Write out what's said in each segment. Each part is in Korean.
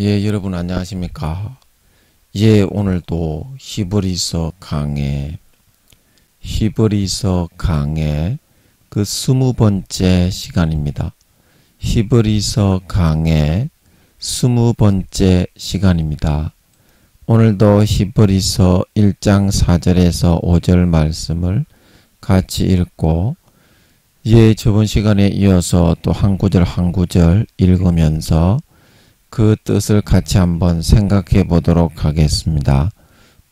예, 여러분 안녕하십니까? 오늘도 히브리서 강의 그 20번째 시간입니다. 히브리서 강의 20번째 시간입니다. 오늘도 히브리서 1장 4절에서 5절 말씀을 같이 읽고 저번 시간에 이어서 또 한 구절 한 구절 읽으면서 그 뜻을 같이 한번 생각해 보도록 하겠습니다.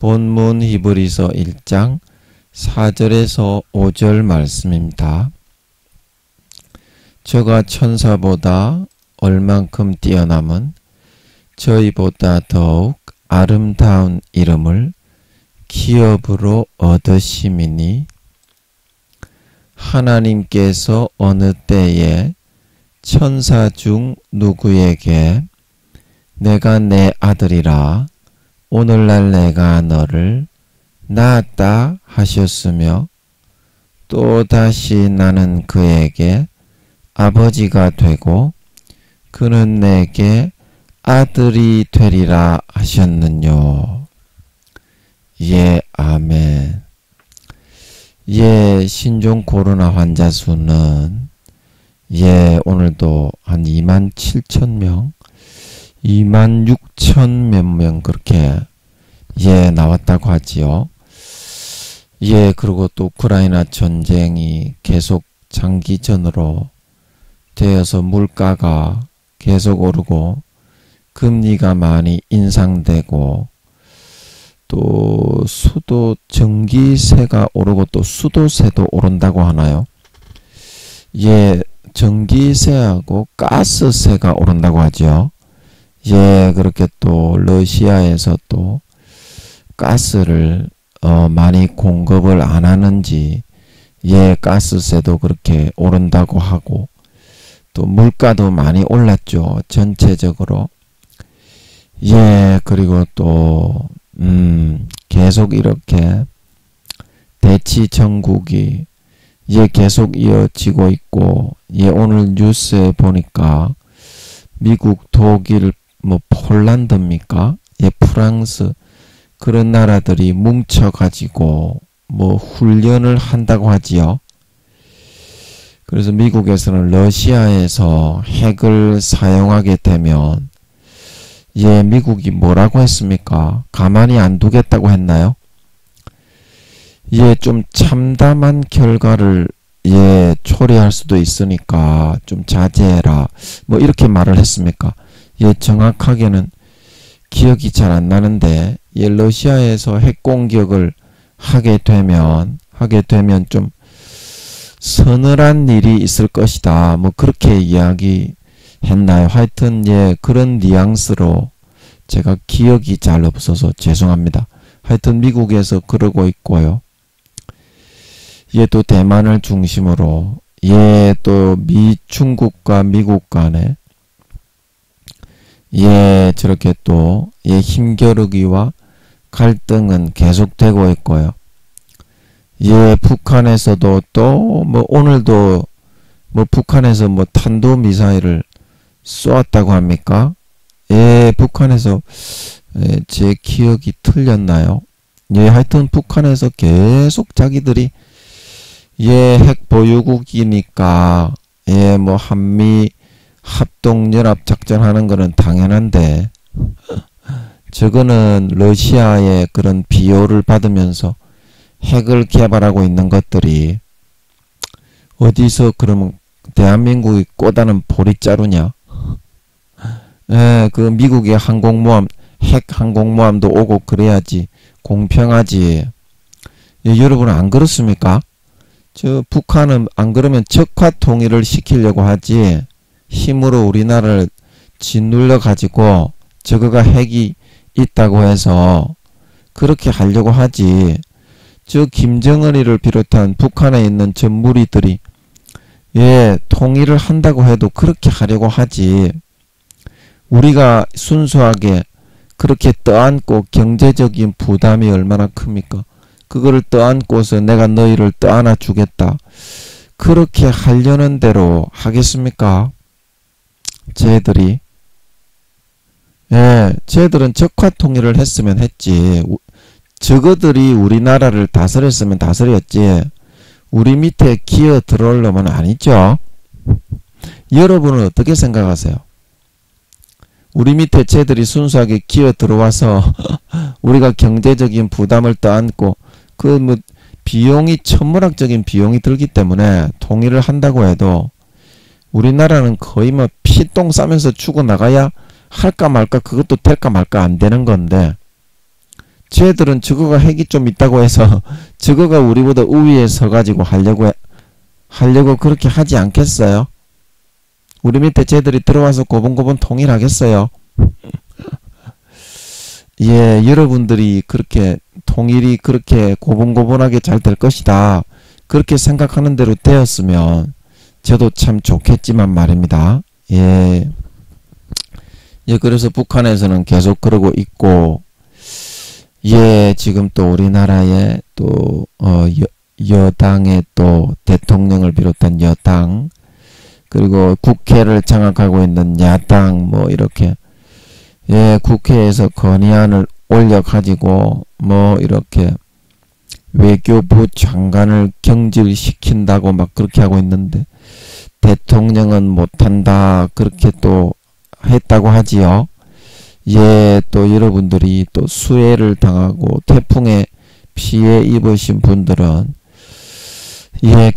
본문 히브리서 1장 4절에서 5절 말씀입니다. 저가 천사보다 얼만큼 뛰어남은 저희보다 더욱 아름다운 이름을 기업으로 얻으심이니 하나님께서 어느 때에 천사 중 누구에게 내가 내 아들이라 오늘날 내가 너를 낳았다 하셨으며 또 다시 나는 그에게 아버지가 되고 그는 내게 아들이 되리라 하셨느뇨. 아멘. 신종 코로나 환자 수는 오늘도 한 27,000명 26,000 몇 명 그렇게 나왔다고 하지요. 그리고 또 우크라이나 전쟁이 계속 장기전으로 되어서 물가가 계속 오르고 금리가 많이 인상되고 또 수도 전기세가 오르고 또 수도세도 오른다고 하나요? 전기세하고 가스세가 오른다고 하죠. 그렇게 또 러시아에서 또 가스를 많이 공급을 안 하는지 가스세도 그렇게 오른다고 하고 또 물가도 많이 올랐죠. 전체적으로. 그리고 또 계속 이렇게 대치 정국이 계속 이어지고 있고 오늘 뉴스에 보니까 미국, 독일, 폴란드입니까? 프랑스 그런 나라들이 뭉쳐가지고 훈련을 한다고 하지요. 그래서 미국에서는 러시아에서 핵을 사용하게 되면 미국이 뭐라고 했습니까? 가만히 안 두겠다고 했나요? 좀 참담한 결과를 초래할 수도 있으니까 좀 자제해라. 이렇게 말을 했습니까? 정확하게는 기억이 잘 안 나는데 러시아에서 핵 공격을 하게 되면 좀 서늘한 일이 있을 것이다. 그렇게 이야기했나요? 하여튼 그런 뉘앙스로 제가 기억이 잘 없어서 죄송합니다. 하여튼 미국에서 그러고 있고요. 또 대만을 중심으로 또 중국과 미국 간에 저렇게 또 힘겨루기와 갈등은 계속되고 있고요. 북한에서도 또 오늘도 북한에서 탄도미사일을 쏘았다고 합니까? 북한에서 제 기억이 틀렸나요? 하여튼 북한에서 계속 자기들이 핵 보유국이니까 한미 합동연합 작전하는 거는 당연한데 저거는 러시아의 그런 비호를 받으면서 핵을 개발하고 있는 것들이 어디서 그러면 대한민국이 꼬다는 보리자루냐? 그 미국의 항공모함 핵 항공모함도 오고 그래야지 공평하지. 여러분 안 그렇습니까? 북한은 안 그러면 적화 통일을 시키려고 하지 힘으로 우리나라를 짓눌러 가지고 저거가 핵이 있다고 해서 그렇게 하려고 하지. 김정은이를 비롯한 북한에 있는 저 무리들이 통일을 한다고 해도 그렇게 하려고 하지. 우리가 순수하게 그렇게 떠안고 경제적인 부담이 얼마나 큽니까? 그거를 떠안고서 내가 너희를 떠안아 주겠다. 그렇게 하려는 대로 하겠습니까? 쟤들이 예, 쟤들은 적화 통일을 했으면 했지. 저거들이 우리나라를 다스렸으면 다스렸지. 우리 밑에 기어 들어오려면 아니죠. 여러분은 어떻게 생각하세요? 우리 밑에 쟤들이 순수하게 기어 들어와서 우리가 경제적인 부담을 떠안고 그 뭐 비용이 천문학적인 비용이 들기 때문에 통일을 한다고 해도 우리나라는 거의 뭐 피똥 싸면서 죽어나가야 할까 말까 그것도 될까 말까 안 되는 건데 쟤들은 저거가 핵이 좀 있다고 해서 저거가 우리보다 우위에 서가지고 하려고 그렇게 하지 않겠어요? 우리 밑에 쟤들이 들어와서 고분고분 통일하겠어요? 예, 여러분들이 그렇게 통일이 그렇게 고분고분하게 잘 될 것이다 그렇게 생각하는 대로 되었으면 저도 참 좋겠지만 말입니다. 예, 그래서 북한에서는 계속 그러고 있고 예, 지금 또 우리나라의 또 여당의 또 대통령을 비롯한 여당 그리고 국회를 장악하고 있는 야당 뭐 이렇게 예, 국회에서 건의안을 올려가지고 뭐 이렇게 외교부 장관을 경질시킨다고 막 그렇게 하고 있는데 대통령은 못한다 그렇게 또 했다고 하지요. 예, 또 여러분들이 또 수해를 당하고 태풍에 피해 입으신 분들은 예,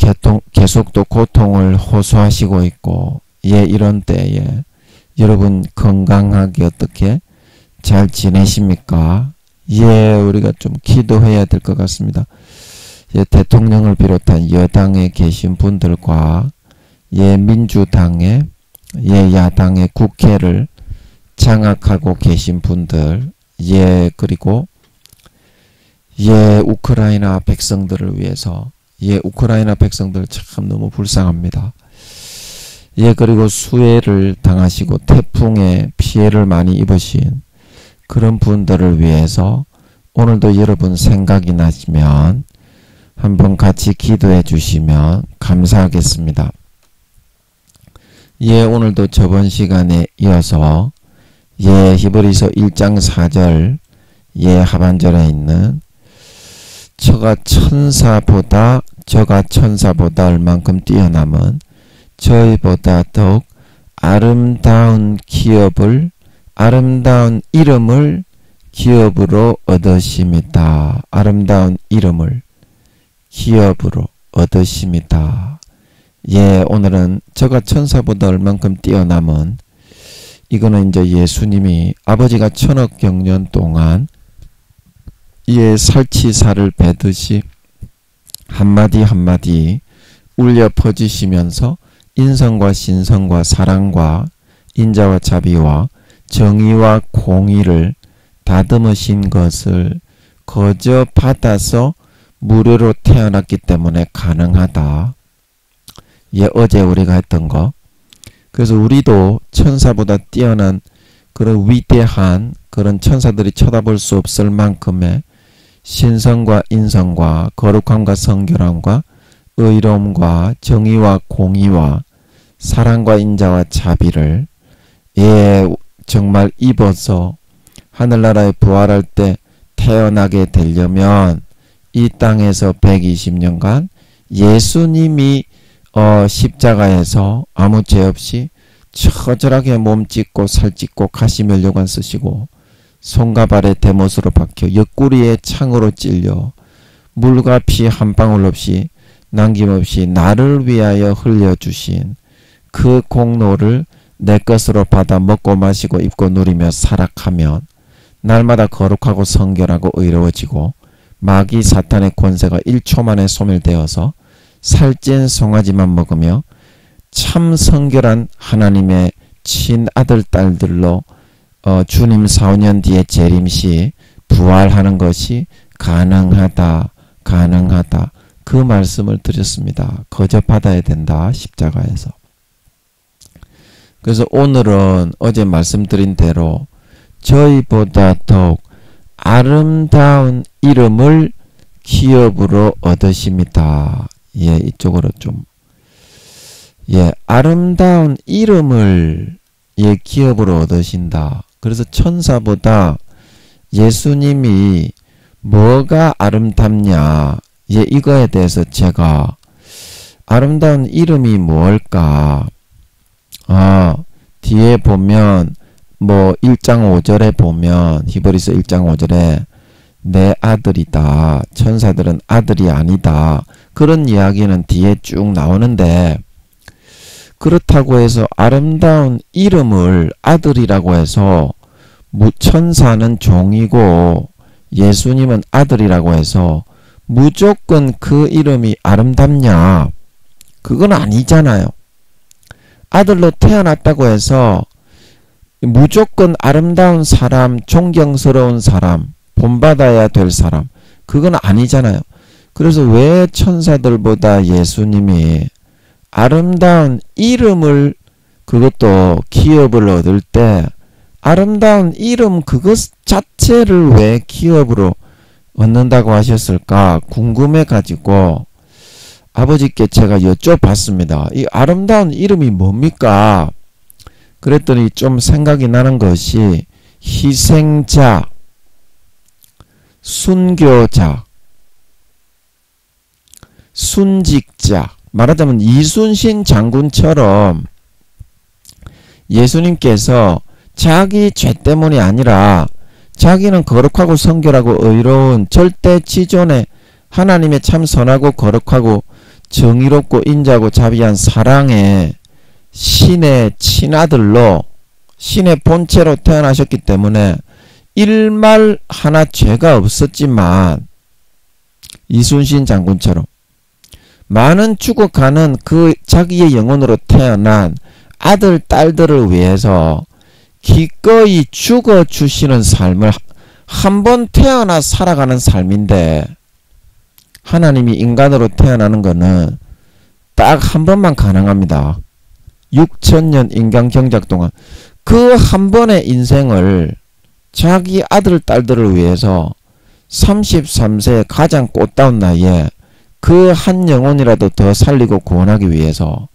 계속 또 고통을 호소하시고 있고 예, 이런 때에 여러분 건강하게 어떻게 잘 지내십니까? 예, 우리가 좀 기도해야 될 것 같습니다. 예, 대통령을 비롯한 여당에 계신 분들과 예, 민주당의 예, 야당의 국회를 장악하고 계신 분들 예, 그리고 예, 우크라이나 백성들을 위해서 예, 우크라이나 백성들 참 너무 불쌍합니다. 예, 그리고 수해를 당하시고 태풍에 피해를 많이 입으신 그런 분들을 위해서 오늘도 여러분 생각이 나시면 한번 같이 기도해 주시면 감사하겠습니다. 예, 오늘도 저번 시간에 이어서 예, 히브리서 1장 4절 예, 하반절에 있는 저가 천사보다 얼만큼 뛰어남은 저희보다 더욱 아름다운 이름을 기업으로 얻으십니다. 아름다운 이름을 기업으로 얻으십니다. 예, 오늘은 저가 천사보다 얼만큼 뛰어남은 이거는 이제 예수님이 아버지가 천억 경년 동안 예, 살치살을 베듯이 한마디 한마디 울려 퍼지시면서 인성과 신성과 사랑과 인자와 자비와 정의와 공의를 다듬으신 것을 거저 받아서 무료로 태어났기 때문에 가능하다. 예, 어제 우리가 했던 거. 그래서 우리도 천사보다 뛰어난 그런 위대한 그런 천사들이 쳐다볼 수 없을 만큼의 신성과 인성과 거룩함과 성결함과 의로움과 정의와 공의와 사랑과 인자와 자비를 예, 정말 입어서 하늘나라에 부활할 때 태어나게 되려면 이 땅에서 120년간 예수님이 십자가에서 아무 죄 없이 처절하게 몸 찢고 살 찢고 가시면류관 쓰시고 손과 발에 대못으로 박혀 옆구리에 창으로 찔려 물과 피 한 방울 없이 남김없이 나를 위하여 흘려주신 그 공로를 내 것으로 받아 먹고 마시고 입고 누리며 살아가면 날마다 거룩하고 성결하고 의로워지고 마귀 사탄의 권세가 1초 만에 소멸되어서 살찐 송아지만 먹으며 참 성결한 하나님의 친아들 딸들로 주님 4~5년 뒤에 재림시 부활하는 것이 가능하다. 그 말씀을 드렸습니다. 거저 받아야 된다. 십자가에서. 그래서 오늘은 어제 말씀드린 대로 저희보다 더욱 아름다운 이름을 기업으로 얻으십니다. 예, 이쪽으로 좀. 예, 아름다운 이름을 예, 기업으로 얻으신다. 그래서 천사보다 예수님이 뭐가 아름답냐, 예, 이거에 대해서 제가 아름다운 이름이 뭘까? 뒤에 보면 뭐 1장 5절에 보면 히브리서 1장 5절에 내 아들이다. 천사들은 아들이 아니다. 그런 이야기는 뒤에 쭉 나오는데 그렇다고 해서 아름다운 이름을 아들이라고 해서 천사는 종이고 예수님은 아들이라고 해서 무조건 그 이름이 아름답냐? 그건 아니잖아요. 아들로 태어났다고 해서 무조건 아름다운 사람, 존경스러운 사람, 본받아야 될 사람, 그건 아니잖아요. 그래서 왜 천사들보다 예수님이 아름다운 이름을, 그것도 기업을 얻을 때 아름다운 이름 그것 자체를 왜 기업으로 얻는다고 하셨을까 궁금해 가지고 아버지께 제가 여쭤봤습니다. 이 아름다운 이름이 뭡니까? 그랬더니 좀 생각이 나는 것이 희생자, 순교자, 순직자, 말하자면 이순신 장군처럼 예수님께서 자기 죄 때문이 아니라 자기는 거룩하고 성결하고 의로운 절대지존의 하나님의 참 선하고 거룩하고 정의롭고 인자하고 자비한 사랑의 신의 친아들로 신의 본체로 태어나셨기 때문에 일말 하나 죄가 없었지만 이순신 장군처럼 많은 죽어가는 그 자기의 영혼으로 태어난 아들, 딸들을 위해서 기꺼이 죽어주시는 삶을 한 번 태어나 살아가는 삶인데 하나님이 인간으로 태어나는 것은 딱 한 번만 가능합니다. 6천년 인간 경작 동안 그 한 번의 인생을 자기 아들, 딸들을 위해서 33세의 가장 꽃다운 나이에 그 한 영혼이라도 더 살리고 구원하기 위해서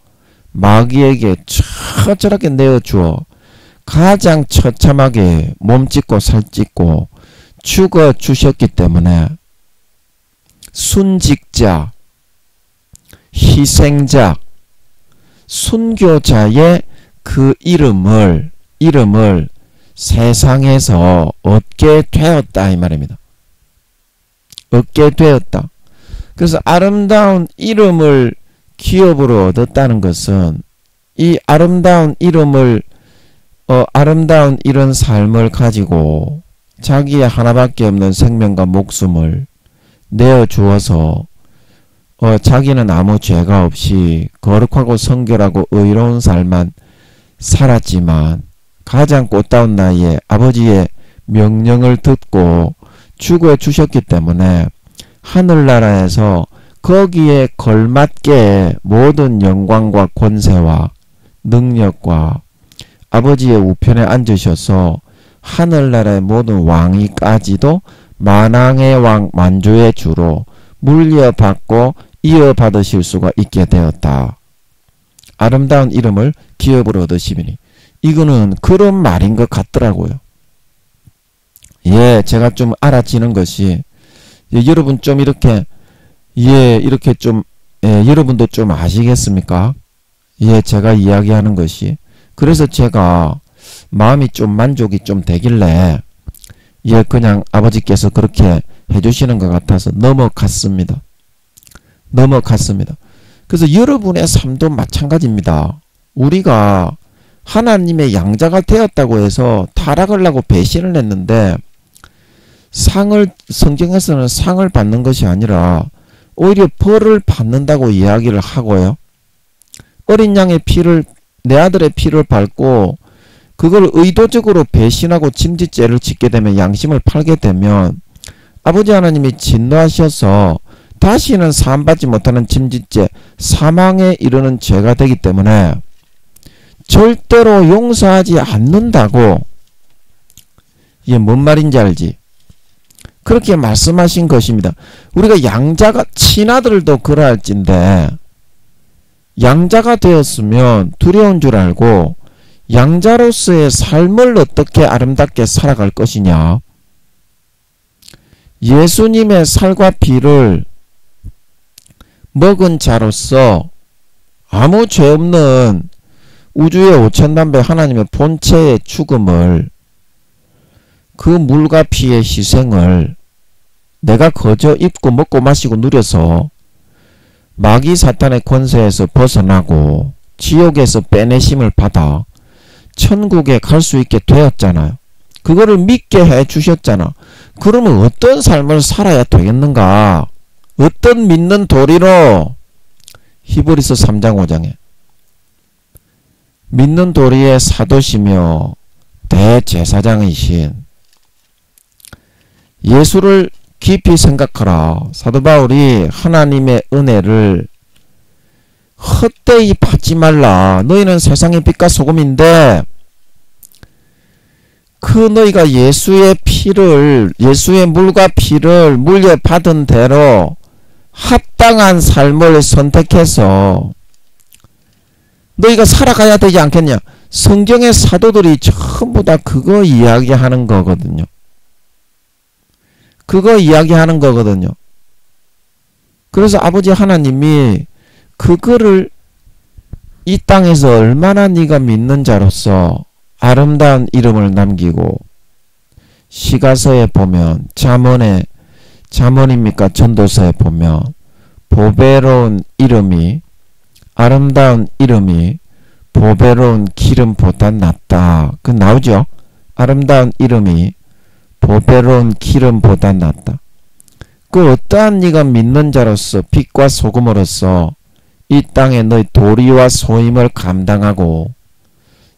마귀에게 처절하게 내어주어 가장 처참하게 몸짓고 살짓고 죽어주셨기 때문에 순직자, 희생자, 순교자의 그 이름을 세상에서 얻게 되었다 이 말입니다. 얻게 되었다. 그래서 아름다운 이름을 기업으로 얻었다는 것은 이 아름다운 이름을 아름다운 이런 삶을 가지고 자기의 하나밖에 없는 생명과 목숨을 내어주어서 자기는 아무 죄가 없이 거룩하고 성결하고 의로운 삶만 살았지만 가장 꽃다운 나이에 아버지의 명령을 듣고 죽어주셨기 때문에 하늘나라에서 거기에 걸맞게 모든 영광과 권세와 능력과 아버지의 우편에 앉으셔서 하늘나라의 모든 왕위까지도 만왕의 왕 만주의 주로 물려받고 이어받으실 수가 있게 되었다. 아름다운 이름을 기업으로 얻으시니 이거는 그런 말인 것 같더라고요. 예, 제가 좀 알아지는 것이 여러분 좀 이렇게 이렇게 좀 여러분도 좀 아시겠습니까? 예, 제가 이야기하는 것이 그래서 제가 마음이 좀 만족이 좀 되길래 그냥 아버지께서 그렇게 해주시는 것 같아서 넘어갔습니다. 그래서 여러분의 삶도 마찬가지입니다. 우리가 하나님의 양자가 되었다고 해서 타락을 하고 배신을 했는데 성경에서는 상을 받는 것이 아니라 오히려 벌을 받는다고 이야기를 하고요. 어린 양의 피를, 내 아들의 피를 밟고 그걸 의도적으로 배신하고 침짓죄를 짓게 되면, 양심을 팔게 되면 아버지 하나님이 진노하셔서 다시는 사함받지 못하는 침짓죄, 사망에 이르는 죄가 되기 때문에 절대로 용서하지 않는다고. 이게 뭔 말인지 알지? 그렇게 말씀하신 것입니다. 우리가 양자가, 친아들도 그러할진데 양자가 되었으면 두려운 줄 알고 양자로서의 삶을 어떻게 아름답게 살아갈 것이냐. 예수님의 살과 피를 먹은 자로서 아무 죄 없는 우주의 오천만배 하나님의 본체의 죽음을, 그 물과 피의 희생을 내가 거저 입고 먹고 마시고 누려서 마귀 사탄의 권세에서 벗어나고 지옥에서 빼내심을 받아 천국에 갈 수 있게 되었잖아요. 그거를 믿게 해 주셨잖아. 그러면 어떤 삶을 살아야 되겠는가? 어떤 믿는 도리로? 히브리서 3장 5장에 믿는 도리의 사도시며 대제사장이신 예수를 깊이 생각하라. 사도 바울이 하나님의 은혜를 헛되이 받지 말라. 너희는 세상의 빛과 소금인데 그 너희가 예수의 피를, 예수의 물과 피를 물려받은 대로 합당한 삶을 선택해서 너희가 살아가야 되지 않겠냐. 성경의 사도들이 전부 다 그거 이야기하는 거거든요. 그거 이야기하는 거거든요. 그래서 아버지 하나님이 그거를 이 땅에서 얼마나 네가 믿는 자로서 아름다운 이름을 남기고, 시가서에 보면 잠언입니까 전도서에 보면 보배로운 이름이, 아름다운 이름이 보배로운 기름보다 낫다. 그 나오죠. 아름다운 이름이 보배로운 기름보다 낫다. 그 어떠한 네가 믿는 자로서 빛과 소금으로서 이 땅에 너희 도리와 소임을 감당하고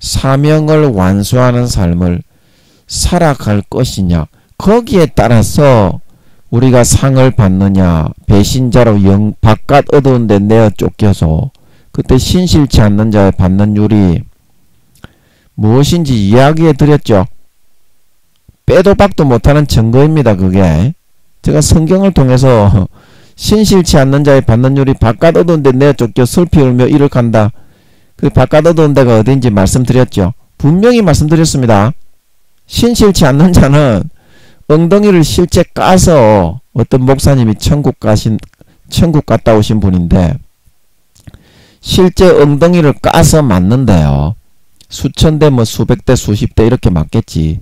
사명을 완수하는 삶을 살아갈 것이냐. 거기에 따라서 우리가 상을 받느냐, 배신자로 바깥 어두운 데 내어 쫓겨서 그때 신실치 않는 자의 받는 율이 무엇인지 이야기해 드렸죠. 빼도 박도 못하는 증거입니다. 그게 제가 성경을 통해서 신실치 않는 자의 받는 율이 바깥 어두운 데 내어 쫓겨 슬피 울며 이를 간다. 그 바깥 어두운 데가 어딘지 말씀드렸죠. 분명히 말씀드렸습니다. 신실치 않는 자는 엉덩이를 실제 까서, 어떤 목사님이 천국 갔다 오신 분인데 실제 엉덩이를 까서 맞는데요. 수천 대, 수백 대, 수십 대 이렇게 맞겠지.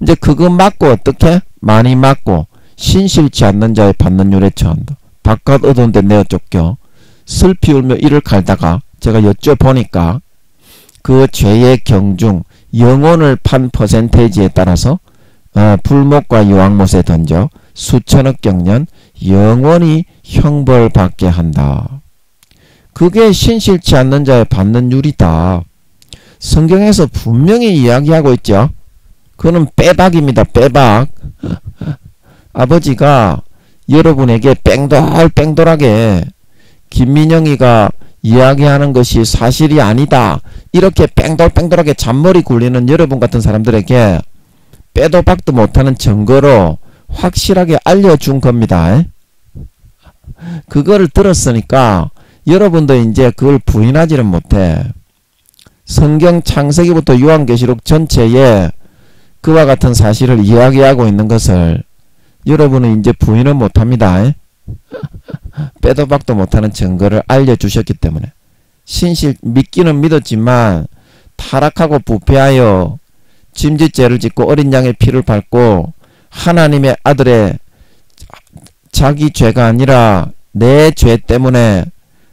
이제 그거 맞고 어떻게? 많이 맞고 신실치 않는 자의 받는 율에 처한다. 바깥 어두운 데 내어 쫓겨 슬피 울며 이를 갈다가 제가 여쭤보니까 그 죄의 경중, 영혼을 판 퍼센테이지에 따라서 불목과 유황못에 던져 수천억 경년 영원히 형벌받게 한다. 그게 신실치 않는 자의 받는 율이다. 성경에서 분명히 이야기하고 있죠. 그거는 빼박입니다. 빼박. 아버지가 여러분에게 뺑돌뺑돌하게 김민영이가 이야기하는 것이 사실이 아니다, 이렇게 뺑돌뺑돌하게 잔머리 굴리는 여러분 같은 사람들에게 빼도 박도 못하는 증거로 확실하게 알려준 겁니다. 그거를 들었으니까 여러분도 이제 그걸 부인하지는 못해. 성경 창세기부터 요한계시록 전체에 그와 같은 사실을 이야기하고 있는 것을 여러분은 이제 부인은 못합니다. 빼도 박도 못하는 증거를 알려주셨기 때문에. 믿기는 믿었지만 타락하고 부패하여 짐짓죄를 짓고 어린 양의 피를 밟고 하나님의 아들의 자기 죄가 아니라 내 죄 때문에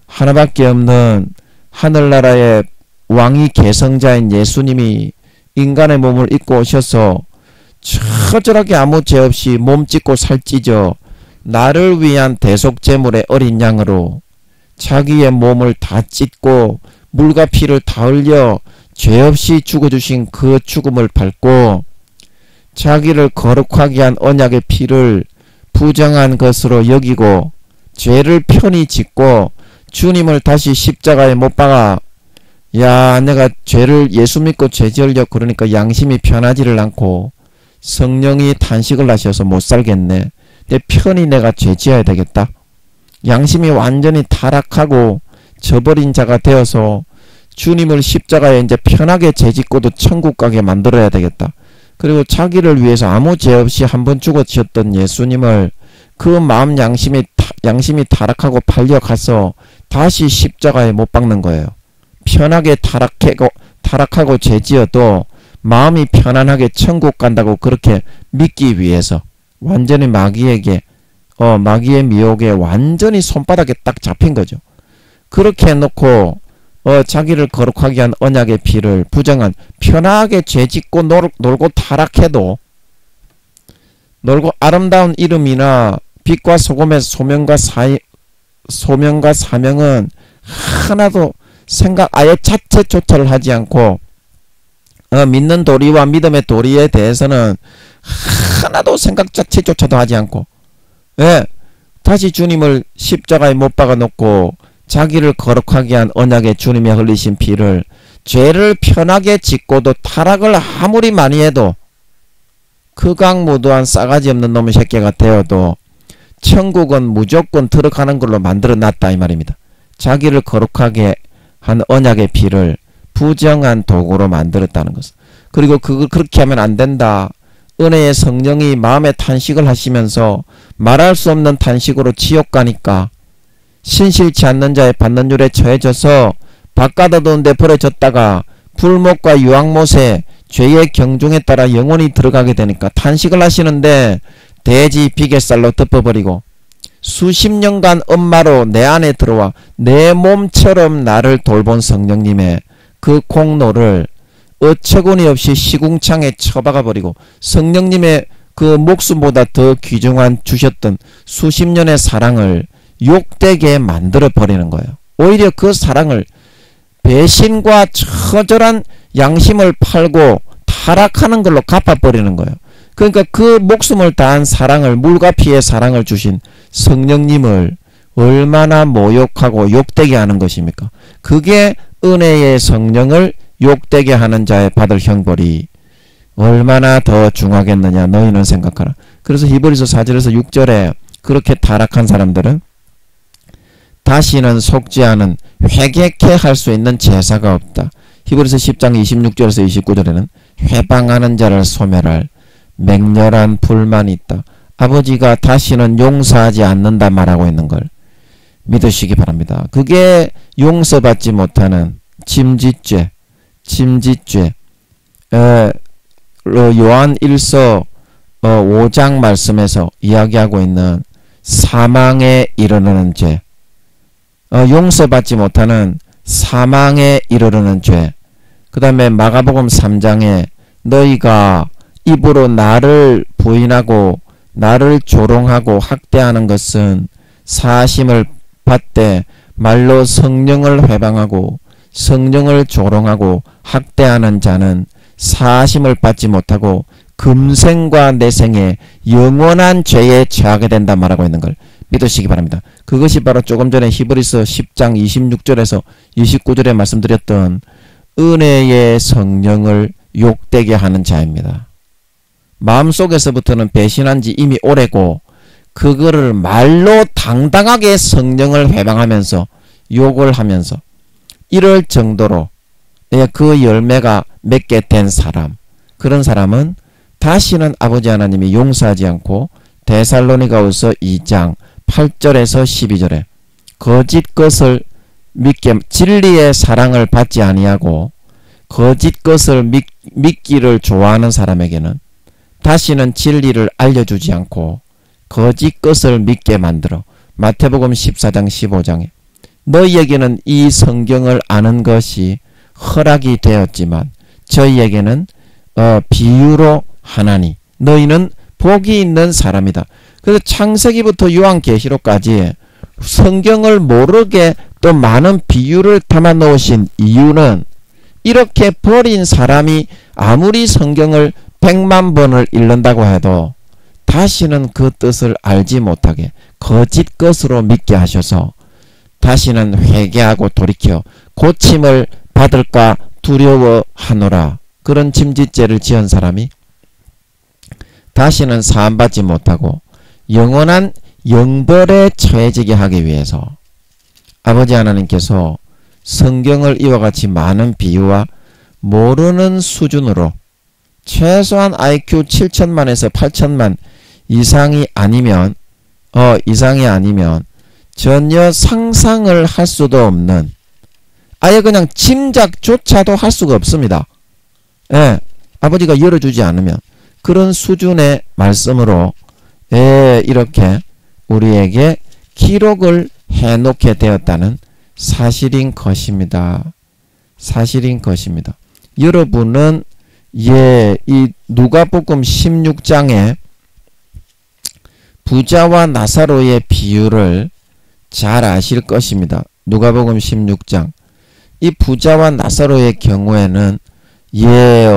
하나밖에 없는 하늘나라의 왕이 계성자인 예수님이 인간의 몸을 입고 오셔서 처절하게 아무 죄 없이 몸 찢고 살 찢어 나를 위한 대속제물의 어린 양으로 자기의 몸을 다 찢고 물과 피를 다 흘려 죄 없이 죽어주신 그 죽음을 밟고 자기를 거룩하게 한 언약의 피를 부정한 것으로 여기고 죄를 편히 짓고 주님을 다시 십자가에 못 박아, 야, 내가 죄를 예수 믿고 죄 지으려 그러니까 양심이 편하지를 않고 성령이 탄식을 하셔서 못 살겠네. 내 편히 내가 죄 지어야 되겠다. 양심이 완전히 타락하고 저버린 자가 되어서 주님을 십자가에 이제 편하게 재짓고도 천국 가게 만들어야 되겠다. 그리고 자기를 위해서 아무 죄 없이 한 번 죽어주셨던 예수님을 그 마음 양심이 타락하고 팔려가서 다시 십자가에 못 박는 거예요. 편하게 타락하고 죄지어도 마음이 편안하게 천국 간다고 그렇게 믿기 위해서 완전히 마귀의 미혹에 완전히 손바닥에 딱 잡힌 거죠. 그렇게 해놓고 자기를 거룩하게 한 언약의 피를 부정한, 편하게 죄짓고 놀고 타락해도, 놀고 아름다운 이름이나 빛과 소금의 소명과 사명은 하나도 생각 아예 자체조차를 하지 않고 믿는 도리와 믿음의 도리에 대해서는 하나도 생각 자체조차도 하지 않고, 예, 다시 주님을 십자가에 못 박아놓고 자기를 거룩하게 한 언약의 주님이 흘리신 피를 죄를 편하게 짓고도 타락을 아무리 많이 해도 극악무도한 싸가지 없는 놈의 새끼가 되어도 천국은 무조건 들어가는 걸로 만들어 놨다 이 말입니다. 자기를 거룩하게 한 언약의 피를 부정한 도구로 만들었다는 것은. 그리고 그렇게 하면 안 된다. 은혜의 성령이 마음에 탄식을 하시면서 말할 수 없는 탄식으로 지옥 가니까 신실치 않는 자의 받는 율에 처해져서 바깥 어두운 데 버려졌다가 불못과 유황못에 죄의 경중에 따라 영원히 들어가게 되니까 탄식을 하시는데 돼지 비계살로 덮어버리고 수십 년간 엄마로 내 안에 들어와 내 몸처럼 나를 돌본 성령님의 그 공로를 어처구니 없이 시궁창에 처박아버리고 성령님의 그 목숨보다 더 귀중한 주셨던 수십 년의 사랑을 욕되게 만들어버리는 거예요. 오히려 그 사랑을 배신과 처절한 양심을 팔고 타락하는 걸로 갚아버리는 거예요. 그러니까 그 목숨을 다한 사랑을, 물과 피의 사랑을 주신 성령님을 얼마나 모욕하고 욕되게 하는 것입니까? 그게 은혜의 성령을 욕되게 하는 자의 받을 형벌이 얼마나 더 중하겠느냐 너희는 생각하라. 그래서 히브리서 4절에서 6절에 그렇게 타락한 사람들은 다시는 속지 않은 회개케 할 수 있는 제사가 없다. 히브리서 10장 26절에서 29절에는 회방하는 자를 소멸할 맹렬한 불만이 있다. 아버지가 다시는 용서하지 않는다 말하고 있는 걸 믿으시기 바랍니다. 그게 용서받지 못하는 짐짓죄, 요한 1서 5장 말씀에서 이야기하고 있는 사망에 이르르는 죄, 용서받지 못하는 사망에 이르르는 죄. 그 다음에 마가복음 3장에 너희가 입으로 나를 부인하고 나를 조롱하고 학대하는 것은 사심을 받되 말로 성령을 회방하고 성령을 조롱하고 학대하는 자는 사심을 받지 못하고 금생과 내생에 영원한 죄에 처하게 된다 말하고 있는 걸 믿으시기 바랍니다. 그것이 바로 조금 전에 히브리서 10장 26절에서 29절에 말씀드렸던 은혜의 성령을 욕되게 하는 자입니다. 마음속에서부터는 배신한 지 이미 오래고 그거를 말로 당당하게 성령을 회방하면서 욕을 하면서 이럴 정도로 그 열매가 맺게 된 사람, 그런 사람은 다시는 아버지 하나님이 용서하지 않고 데살로니가후서 2장 8절에서 12절에 거짓 것을 믿게 진리의 사랑을 받지 아니하고 거짓 것을 믿기를 좋아하는 사람에게는 다시는 진리를 알려주지 않고 거짓 것을 믿게 만들어 마태복음 14장 15장에 너희에게는 이 성경을 아는 것이 허락이 되었지만 저희에게는 비유로 하나니 너희는 복이 있는 사람이다. 그래서 창세기부터 요한계시록까지 성경을 모르게 또 많은 비유를 담아 놓으신 이유는 이렇게 버린 사람이 아무리 성경을 100만 번을 읽는다고 해도 다시는 그 뜻을 알지 못하게 거짓 것으로 믿게 하셔서 다시는 회개하고 돌이켜 고침을 받을까 두려워하노라. 그런 짐짓죄를 지은 사람이 다시는 사함받지 못하고 영원한 영벌에 처해지게 하기 위해서 아버지 하나님께서 성경을 이와 같이 많은 비유와 모르는 수준으로 최소한 IQ 7천만에서 8천만 이상이 아니면 전혀 상상을 할 수도 없는, 아예 그냥 짐작조차도 할 수가 없습니다. 예, 아버지가 열어주지 않으면 그런 수준의 말씀으로 이렇게 우리에게 기록을 해놓게 되었다는 사실인 것입니다. 사실인 것입니다. 여러분은 이 누가복음 16장에 부자와 나사로의 비유를 잘 아실 것입니다. 누가복음 16장. 이 부자와 나사로의 경우에는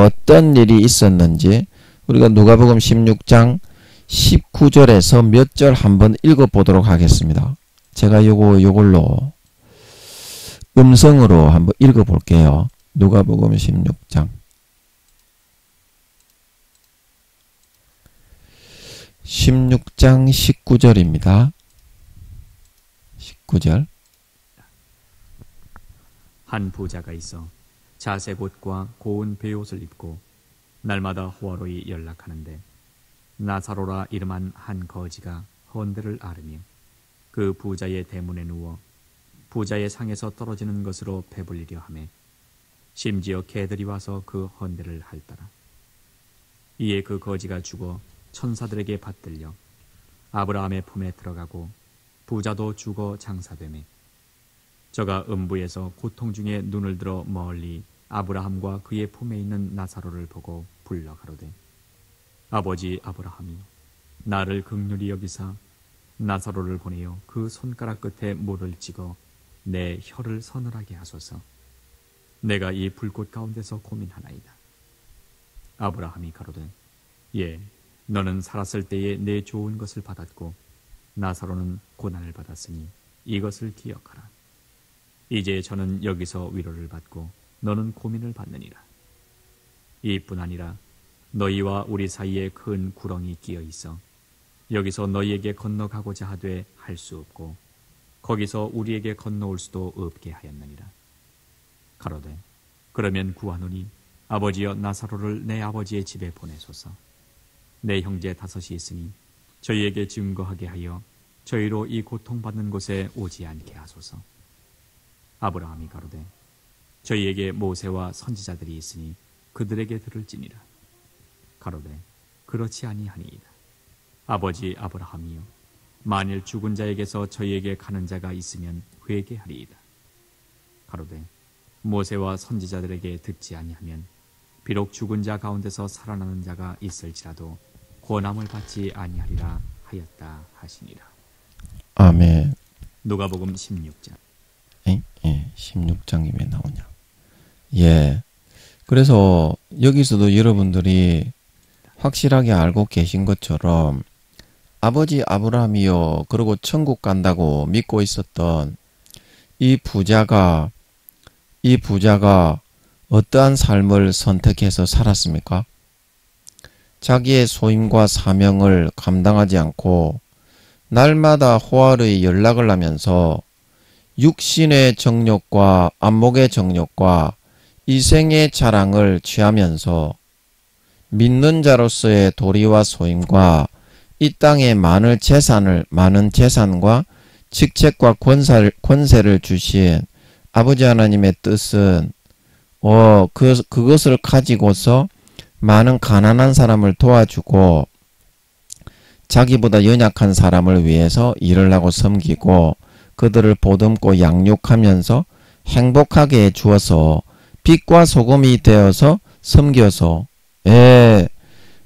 어떤 일이 있었는지 우리가 누가복음 16장 19절에서 몇 절 한번 읽어보도록 하겠습니다. 제가 요걸로 음성으로 한번 읽어볼게요. 누가복음 16장 19절입니다. 19절. 한 부자가 있어 자색 옷과 고운 베옷을 입고 날마다 호화로이 연락하는데 나사로라 이름한 한 거지가 헌대를 앓으며 그 부자의 대문에 누워 부자의 상에서 떨어지는 것으로 배불리려 하매 심지어 개들이 와서 그 헌대를 핥더라. 이에 그 거지가 죽어 천사들에게 받들려 아브라함의 품에 들어가고 부자도 죽어 장사되매 저가 음부에서 고통 중에 눈을 들어 멀리 아브라함과 그의 품에 있는 나사로를 보고 불러 가로되 아버지 아브라함이 나를 긍휼히 여기사 나사로를 보내어 그 손가락 끝에 물을 찍어 내 혀를 서늘하게 하소서. 내가 이 불꽃 가운데서 고민하나이다. 아브라함이 가로되 예, 너는 살았을 때에 내 좋은 것을 받았고 나사로는 고난을 받았으니 이것을 기억하라. 이제 저는 여기서 위로를 받고 너는 고민을 받느니라. 이뿐 아니라 너희와 우리 사이에 큰 구렁이 끼어 있어 여기서 너희에게 건너가고자 하되 할 수 없고 거기서 우리에게 건너올 수도 없게 하였느니라. 가로되 그러면 구하노니 아버지여 나사로를 내 아버지의 집에 보내소서. 내 형제 5이 있으니 저희에게 증거하게 하여 저희로 이 고통받는 곳에 오지 않게 하소서. 아브라함이 가로되 저희에게 모세와 선지자들이 있으니 그들에게 들을지니라. 가로되 그렇지 아니하니이다. 아버지 아브라함이여, 만일 죽은 자에게서 저희에게 가는 자가 있으면 회개하리이다. 가로되 모세와 선지자들에게 듣지 아니하면 비록 죽은 자 가운데서 살아나는 자가 있을지라도 권함을 받지 아니하리라 하였다 하시니라. 아멘. 누가복음 16장. 16장이 왜 나오냐. 그래서 여기서도 여러분들이 확실하게 알고 계신 것처럼 아버지 아브라함이요, 그리고 천국 간다고 믿고 있었던 이 부자가 어떠한 삶을 선택해서 살았습니까? 자기의 소임과 사명을 감당하지 않고 날마다 호화로이 연락을 하면서 육신의 정욕과 안목의 정욕과 이생의 자랑을 취하면서 믿는 자로서의 도리와 소임과 이 땅의 많은 재산과 직책과 권세를 주신 아버지 하나님의 뜻은 그것을 가지고서 많은 가난한 사람을 도와주고 자기보다 연약한 사람을 위해서 일을 하고 섬기고 그들을 보듬고 양육하면서 행복하게 해주어서 빛과 소금이 되어서 섬겨서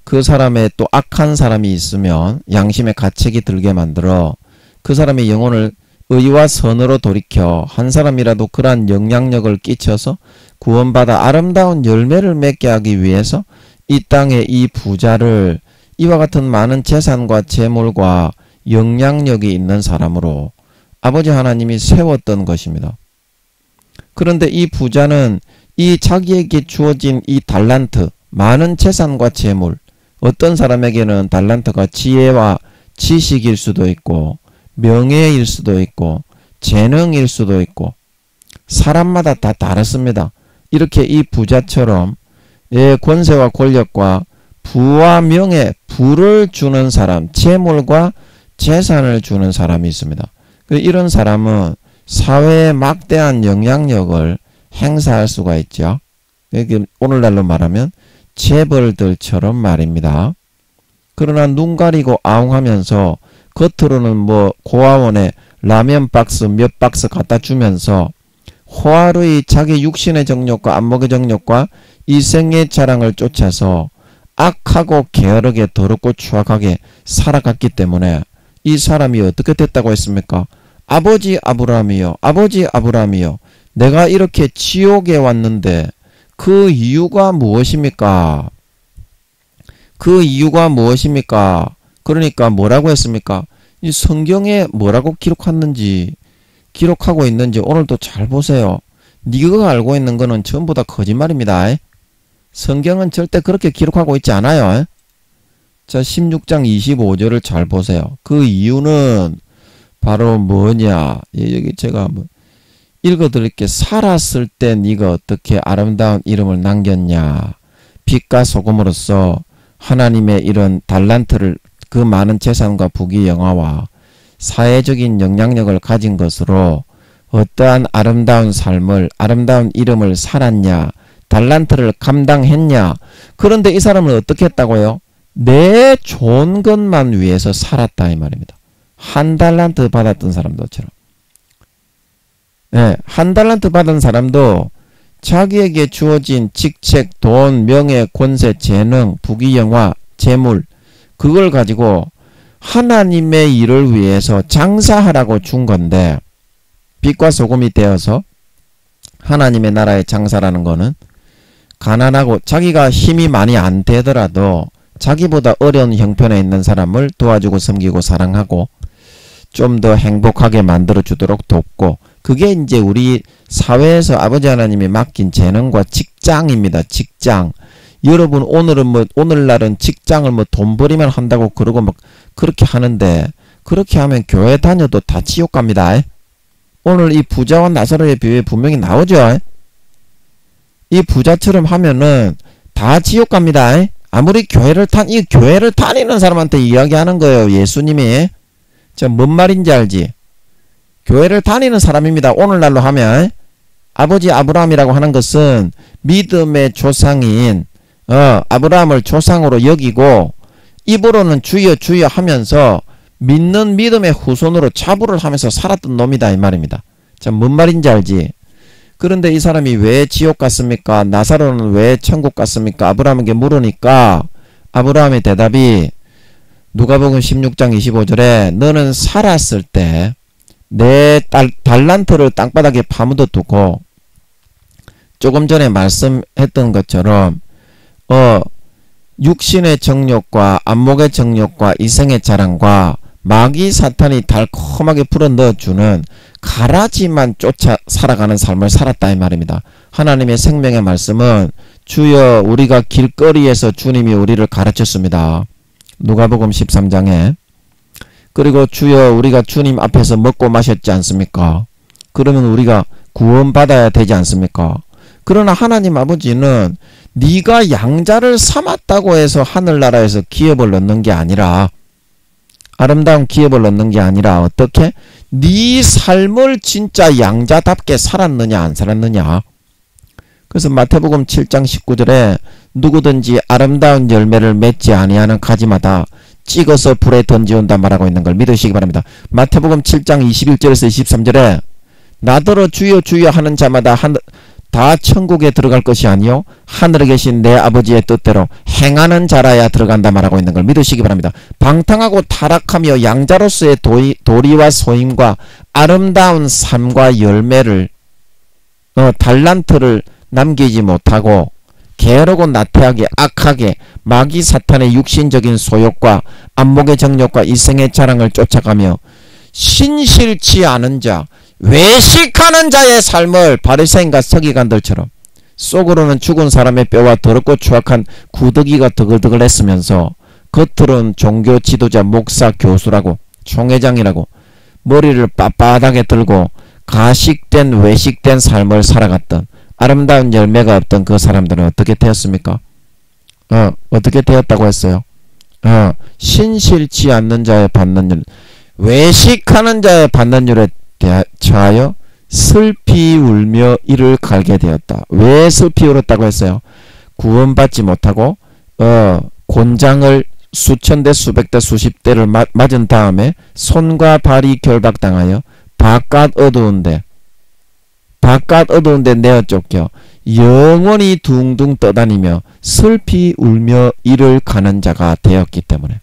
그 사람의 또 악한 사람이 있으면 양심의 가책이 들게 만들어 그 사람의 영혼을 의와 선으로 돌이켜 한 사람이라도 그러한 영향력을 끼쳐서 구원받아 아름다운 열매를 맺게 하기 위해서 이 땅에 이 부자를 이와 같은 많은 재산과 재물과 영향력이 있는 사람으로 아버지 하나님이 세웠던 것입니다. 그런데 이 부자는 이 자기에게 주어진 이 달란트, 많은 재산과 재물, 어떤 사람에게는 달란트가 지혜와 지식일 수도 있고 명예일 수도 있고 재능일 수도 있고 사람마다 다 다르습니다. 이렇게 이 부자처럼 권세와 권력과 부와 명예, 부를 주는 사람, 재물과 재산을 주는 사람이 있습니다. 이런 사람은 사회에 막대한 영향력을 행사할 수가 있죠. 오늘날로 말하면 재벌들처럼 말입니다. 그러나 눈 가리고 아웅하면서 겉으로는 뭐 고아원에 라면 박스 몇 박스 갖다 주면서 호화로이 자기 육신의 정욕과 안목의 정욕과 이생의 자랑을 쫓아서 악하고 게으르게 더럽고 추악하게 살아갔기 때문에 이 사람이 어떻게 됐다고 했습니까? 아버지 아브라함이요, 아버지 아브라함이요, 내가 이렇게 지옥에 왔는데 그 이유가 무엇입니까? 그 이유가 무엇입니까? 그러니까 뭐라고 했습니까? 이 성경에 뭐라고 기록하고 있는지 오늘도 잘 보세요. 네가 알고 있는 거는 전부 다 거짓말입니다. 성경은 절대 그렇게 기록하고 있지 않아요. 자, 16장 25절을 잘 보세요. 그 이유는 바로 뭐냐? 여기 제가 한번 읽어드릴게. 살았을 때 네가 어떻게 아름다운 이름을 남겼냐? 빛과 소금으로서 하나님의 이런 달란트를, 그 많은 재산과 부귀 영화와 사회적인 영향력을 가진 것으로 어떠한 아름다운 삶을, 아름다운 이름을 살았냐? 달란트를 감당했냐? 그런데 이 사람은 어떻게 했다고요? 내 좋은 것만 위해서 살았다 이 말입니다. 한 달란트 받았던 사람도처럼. 네, 한 달란트 받은 사람도 자기에게 주어진 직책, 돈, 명예, 권세, 재능, 부귀, 영화, 재물, 그걸 가지고 하나님의 일을 위해서 장사하라고 준 건데, 빛과 소금이 되어서 하나님의 나라의 장사라는 거는 가난하고 자기가 힘이 많이 안 되더라도 자기보다 어려운 형편에 있는 사람을 도와주고 섬기고 사랑하고 좀 더 행복하게 만들어 주도록 돕고, 그게 이제 우리 사회에서 아버지 하나님이 맡긴 재능과 직장입니다. 직장. 여러분 오늘날은 직장을 돈벌이만 한다고 그러고 막 그렇게 하는데, 그렇게 하면 교회 다녀도 다 지옥 갑니다. 오늘 이 부자와 나사로의 비유에 분명히 나오죠. 이 부자처럼 하면은 다 지옥 갑니다. 아무리 이 교회를 다니는 사람한테 이야기하는 거예요. 예수님이. 뭔 말인지 알지? 교회를 다니는 사람입니다. 오늘날로 하면 아버지 아브라함이라고 하는 것은 믿음의 조상인 아브라함을 조상으로 여기고 입으로는 주여 주여 하면서 믿는 믿음의 후손으로 자부를 하면서 살았던 놈이다 이 말입니다. 뭔 말인지 알지? 그런데 이 사람이 왜 지옥 갔습니까? 나사로는 왜 천국 갔습니까? 아브라함에게 물으니까 아브라함의 대답이 누가복음 16장 25절에 너는 살았을 때 내 달란트를 땅바닥에 파묻어 두고, 조금 전에 말씀했던 것처럼 육신의 정욕과 안목의 정욕과 이생의 자랑과 마귀 사탄이 달콤하게 풀어넣어주는 가라지만 쫓아 살아가는 삶을 살았다 이 말입니다. 하나님의 생명의 말씀은 주여 우리가 길거리에서 주님이 우리를 가르쳤습니다. 누가복음 13장에. 그리고 주여 우리가 주님 앞에서 먹고 마셨지 않습니까? 그러면 우리가 구원받아야 되지 않습니까? 그러나 하나님 아버지는 네가 양자를 삼았다고 해서 하늘나라에서 기업을 얻는 게 아니라, 아름다운 기업을 얻는 게 아니라 어떻게? 네 삶을 진짜 양자답게 살았느냐 안 살았느냐. 그래서 마태복음 7장 19절에 누구든지 아름다운 열매를 맺지 아니하는 가지마다 찍어서 불에 던지온다 말하고 있는 걸 믿으시기 바랍니다. 마태복음 7장 21절에서 23절에 나더러 주여 주여 하는 자마다 다 천국에 들어갈 것이 아니요 하늘에 계신 내 아버지의 뜻대로 행하는 자라야 들어간다 말하고 있는 걸 믿으시기 바랍니다. 방탕하고 타락하며 양자로서의 도리와 소임과 아름다운 삶과 열매를 달란트를 남기지 못하고 게으르고 나태하게 악하게 마귀 사탄의 육신적인 소욕과 안목의 정욕과 이생의 자랑을 쫓아가며 신실치 않은 자, 외식하는 자의 삶을 바리새인과 서기관들처럼 속으로는 죽은 사람의 뼈와 더럽고 추악한 구더기가 드글드글 했으면서 겉으로는 종교 지도자, 목사, 교수라고 총회장이라고 머리를 빳빳하게 들고 가식된 외식된 삶을 살아갔던 아름다운 열매가 없던 그 사람들은 어떻게 되었습니까? 어떻게 되었다고 했어요? 신실치 않는 자의 받는 율, 외식하는 자의 받는 율에 처하여 슬피 울며 이를 갈게 되었다. 왜 슬피 울었다고 했어요? 구원받지 못하고 곤장을 수천 대 수백 대 수십 대를 맞은 다음에 손과 발이 결박당하여 바깥 어두운 데 내어 쫓겨 영원히 둥둥 떠다니며 슬피 울며 이를 가는 자가 되었기 때문에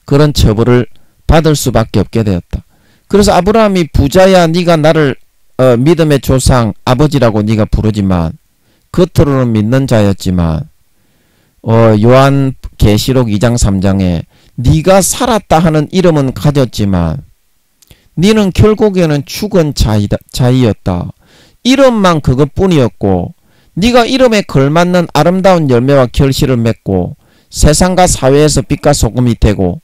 그런 처벌을 받을 수밖에 없게 되었다. 그래서 아브라함이 부자야 네가 나를 믿음의 조상 아버지라고 네가 부르지만 겉으로는 믿는 자였지만 요한 계시록 2장 3장에 네가 살았다 하는 이름은 가졌지만 네는 결국에는 죽은 자이었다. 이름만 그것뿐이었고 네가 이름에 걸맞는 아름다운 열매와 결실을 맺고 세상과 사회에서 빛과 소금이 되고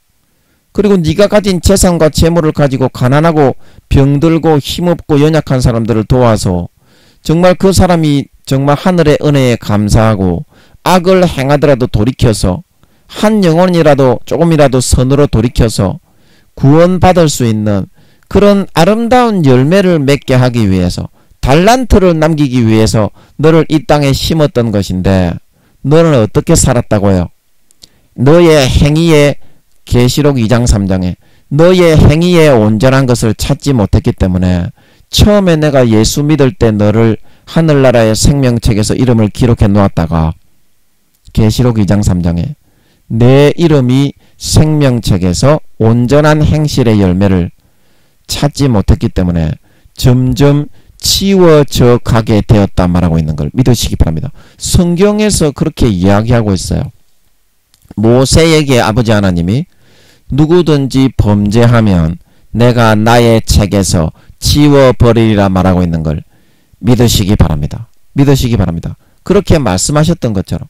그리고 네가 가진 재산과 재물을 가지고 가난하고 병들고 힘없고 연약한 사람들을 도와서 정말 그 사람이 정말 하늘의 은혜에 감사하고 악을 행하더라도 돌이켜서 한 영혼이라도 조금이라도 선으로 돌이켜서 구원받을 수 있는 그런 아름다운 열매를 맺게 하기 위해서 달란트를 남기기 위해서 너를 이 땅에 심었던 것인데 너는 어떻게 살았다고요? 너의 행위에 계시록 2장 3장에 너의 행위에 온전한 것을 찾지 못했기 때문에 처음에 내가 예수 믿을 때 너를 하늘나라의 생명책에서 이름을 기록해 놓았다가 계시록 2장 3장에 내 이름이 생명책에서 온전한 행실의 열매를 찾지 못했기 때문에 점점 치워져 가게 되었다 말하고 있는 걸 믿으시기 바랍니다. 성경에서 그렇게 이야기하고 있어요. 모세에게 아버지 하나님이 누구든지 범죄하면 내가 나의 책에서 지워버리리라 말하고 있는 걸 믿으시기 바랍니다. 믿으시기 바랍니다. 그렇게 말씀하셨던 것처럼.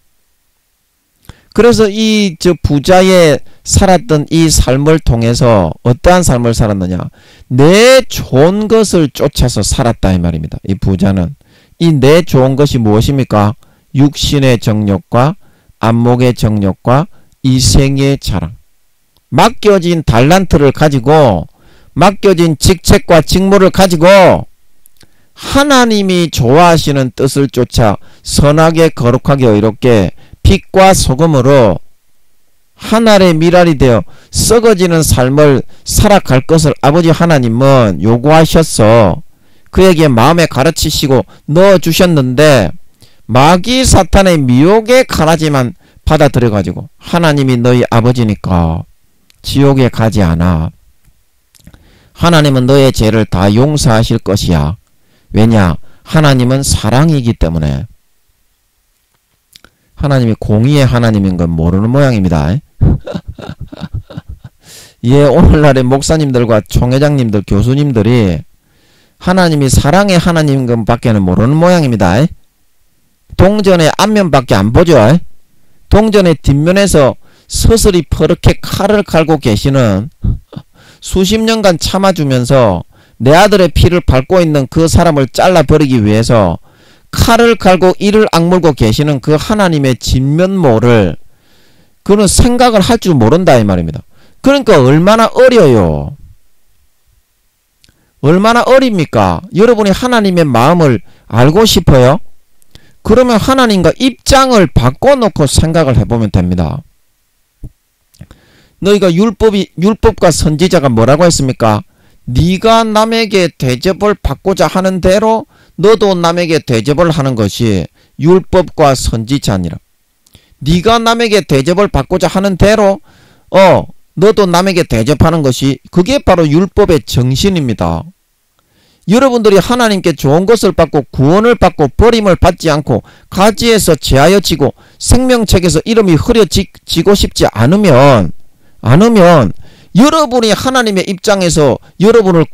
그래서 이 부자의 살았던 이 삶을 통해서 어떠한 삶을 살았느냐? 내 좋은 것을 쫓아서 살았다 이 말입니다. 이 부자는 이 내 좋은 것이 무엇입니까? 육신의 정욕과 안목의 정욕과 이생의 자랑. 맡겨진 달란트를 가지고 맡겨진 직책과 직무를 가지고 하나님이 좋아하시는 뜻을 쫓아 선하게 거룩하게 의롭게 빛과 소금으로 하늘의 미랄이 되어 썩어지는 삶을 살아갈 것을 아버지 하나님은 요구하셨어. 그에게 마음에 가르치시고 넣어주셨는데 마귀 사탄의 미혹의 가라지만 받아들여가지고 하나님이 너희 아버지니까 지옥에 가지 않아. 하나님은 너의 죄를 다 용서하실 것이야. 왜냐? 하나님은 사랑이기 때문에. 하나님이 공의의 하나님인 건 모르는 모양입니다. 예, 오늘날의 목사님들과 총회장님들, 교수님들이 하나님이 사랑의 하나님인 것 밖에는 모르는 모양입니다. 동전의 앞면밖에 안 보죠. 동전의 뒷면에서 서슬이 퍼렇게 칼을 갈고 계시는 수십 년간 참아주면서 내 아들의 피를 밟고 있는 그 사람을 잘라버리기 위해서 칼을 갈고 이를 악물고 계시는 그 하나님의 진면모를 그는 생각을 할 줄 모른다 이 말입니다. 그러니까 얼마나 어려요. 얼마나 어립니까? 여러분이 하나님의 마음을 알고 싶어요? 그러면 하나님과 입장을 바꿔놓고 생각을 해보면 됩니다. 너희가 율법과 선지자가 뭐라고 했습니까? 네가 남에게 대접을 받고자 하는 대로 너도 남에게 대접을 하는 것이 율법과 선지자니라. 네가 남에게 대접을 받고자 하는 대로 너도 남에게 대접하는 것이 그게 바로 율법의 정신입니다. 여러분들이 하나님께 좋은 것을 받고 구원을 받고 버림을 받지 않고 가지에서 제하여지고 생명책에서 이름이 흐려지고 싶지 않으면 여러분이 하나님의 입장에서 여러분을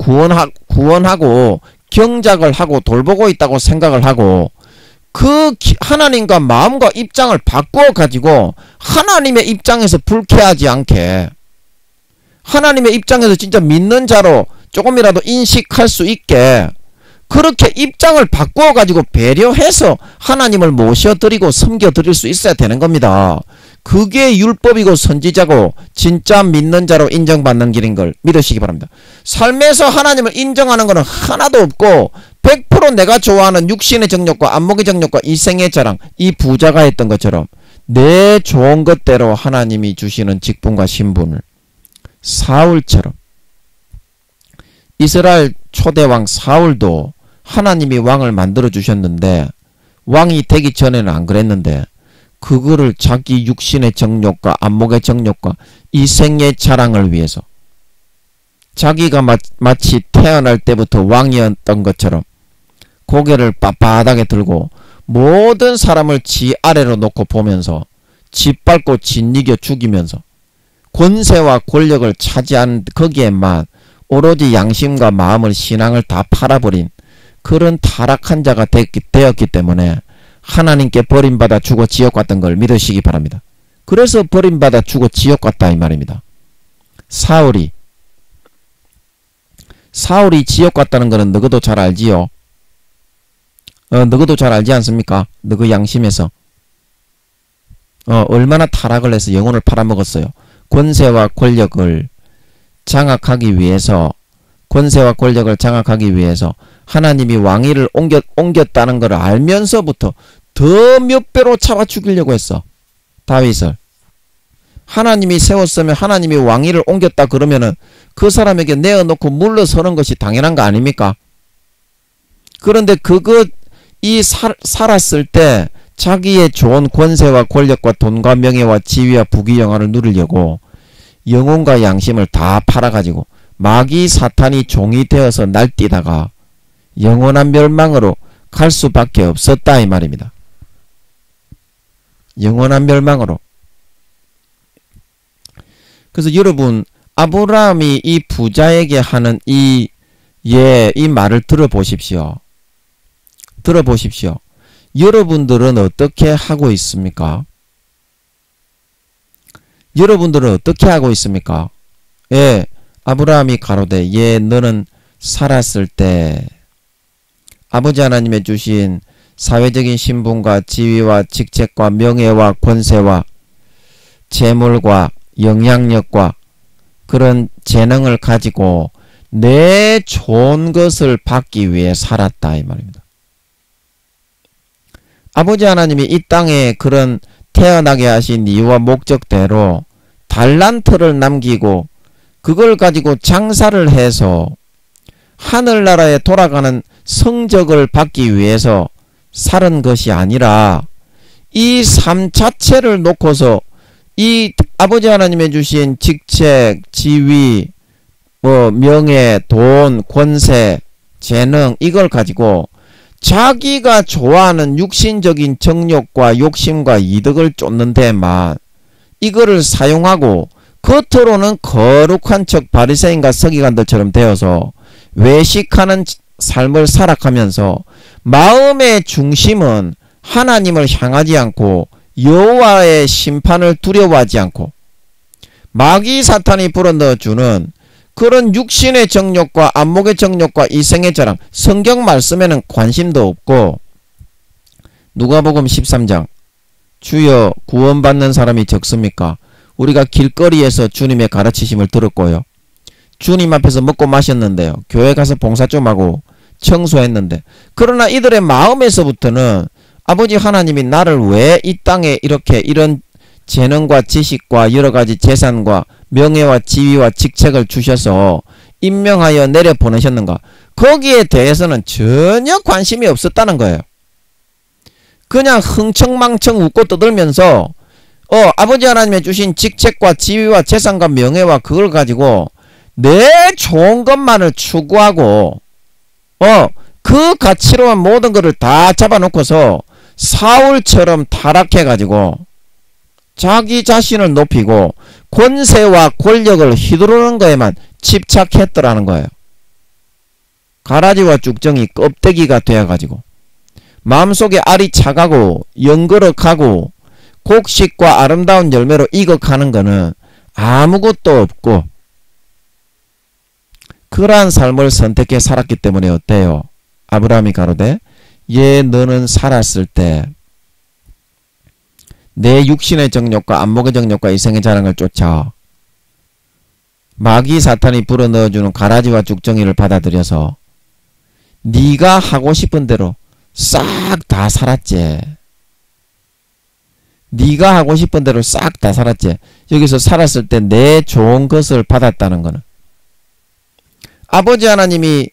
구원하고 경작을 하고 돌보고 있다고 생각을 하고 그 하나님과 마음과 입장을 바꾸어 가지고 하나님의 입장에서 불쾌하지 않게 하나님의 입장에서 진짜 믿는 자로 조금이라도 인식할 수 있게 그렇게 입장을 바꾸어 가지고 배려해서 하나님을 모셔드리고 섬겨드릴 수 있어야 되는 겁니다. 그게 율법이고 선지자고 진짜 믿는 자로 인정받는 길인 걸 믿으시기 바랍니다. 삶에서 하나님을 인정하는 것은 하나도 없고 100% 내가 좋아하는 육신의 정욕과 안목의 정욕과 이생의 자랑, 이 부자가 했던 것처럼 내 좋은 것대로 하나님이 주시는 직분과 신분을, 사울처럼, 이스라엘 초대왕 사울도 하나님이 왕을 만들어 주셨는데 왕이 되기 전에는 안 그랬는데 그거를 자기 육신의 정욕과 안목의 정욕과 이생의 자랑을 위해서, 자기가 마치 태어날 때부터 왕이었던 것처럼 고개를 빳빳하게 들고 모든 사람을 지 아래로 놓고 보면서 짓밟고 짓이겨 죽이면서 권세와 권력을 차지한 거기에만 오로지 양심과 마음을, 신앙을 다 팔아버린 그런 타락한 자가 되었기 때문에 하나님께 버림받아 죽어 지옥 갔던 걸 믿으시기 바랍니다. 그래서 버림받아 죽어 지옥 갔다 이 말입니다. 사울이 지옥 갔다는 거는 너희도 잘 알지요. 너희도 잘 알지 않습니까? 너희 양심에서 얼마나 타락을 해서 영혼을 팔아먹었어요. 권세와 권력을 장악하기 위해서, 하나님이 왕위를 옮겼다는 걸 알면서부터 더 몇 배로 잡아 죽이려고 했어. 다윗을. 하나님이 세웠으면, 하나님이 왕위를 옮겼다 그러면은 그 사람에게 내어놓고 물러서는 것이 당연한 거 아닙니까? 그런데 살았을 때 자기의 좋은 권세와 권력과 돈과 명예와 지위와 부귀영화를 누리려고 영혼과 양심을 다 팔아가지고 마귀 사탄이 종이 되어서 날뛰다가 영원한 멸망으로 갈 수밖에 없었다 이 말입니다. 영원한 멸망으로. 그래서 여러분, 아브라함이 이 부자에게 하는 이 말을 들어보십시오. 여러분들은 어떻게 하고 있습니까? 예, 아브라함이 가로되, 예, 너는 살았을 때 아버지 하나님의 주신 사회적인 신분과 지위와 직책과 명예와 권세와 재물과 영향력과 그런 재능을 가지고 내 좋은 것을 받기 위해 살았다 이 말입니다. 아버지 하나님이 이 땅에 그런 태어나게 하신 이유와 목적대로 달란트를 남기고 그걸 가지고 장사를 해서 하늘나라에 돌아가는 성적을 받기 위해서 살은 것이 아니라 이 삶 자체를 놓고서 이 아버지 하나님의 주신 직책, 지위, 명예, 돈, 권세, 재능, 이걸 가지고 자기가 좋아하는 육신적인 정욕과 욕심과 이득을 쫓는 데만 이거를 사용하고 겉으로는 거룩한 척 바리새인과 서기관들처럼 되어서 외식하는 삶을 살아가면서 마음의 중심은 하나님을 향하지 않고 여호와의 심판을 두려워하지 않고 마귀 사탄이 불어넣어주는 그런 육신의 정욕과 안목의 정욕과 이생의 자랑, 성경 말씀에는 관심도 없고, 누가복음 13장, 주여 구원받는 사람이 적습니까? 우리가 길거리에서 주님의 가르치심을 들었고요. 주님 앞에서 먹고 마셨는데요. 교회 가서 봉사 좀 하고 청소했는데, 그러나 이들의 마음에서부터는 아버지 하나님이 나를 왜 이 땅에 이런 재능과 지식과 여러가지 재산과 명예와 지위와 직책을 주셔서 임명하여 내려보내셨는가? 거기에 대해서는 전혀 관심이 없었다는 거예요. 그냥 흥청망청 웃고 떠들면서 아버지 하나님의 주신 직책과 지위와 재산과 명예와 그걸 가지고 내 좋은 것만을 추구하고 그 가치로만 모든 것을 다 잡아놓고서 사울처럼 타락해가지고 자기 자신을 높이고 권세와 권력을 휘두르는 거에만 집착했더라는 거예요. 가라지와 쭉정이 껍데기가 되어가지고 마음속에 알이 차가고 영거럭하고 곡식과 아름다운 열매로 익어가는 거는 아무것도 없고 그러한 삶을 선택해 살았기 때문에 어때요? 아브라함이 가로되 예 너는 살았을 때 내 육신의 정욕과 안목의 정욕과 이생의 자랑을 쫓아 마귀 사탄이 불어넣어주는 가라지와 죽정이를 받아들여서 네가 하고 싶은 대로 싹 다 살았지. 네가 하고 싶은 대로 싹 다 살았지. 여기서 살았을 때 내 좋은 것을 받았다는 거는 아버지 하나님이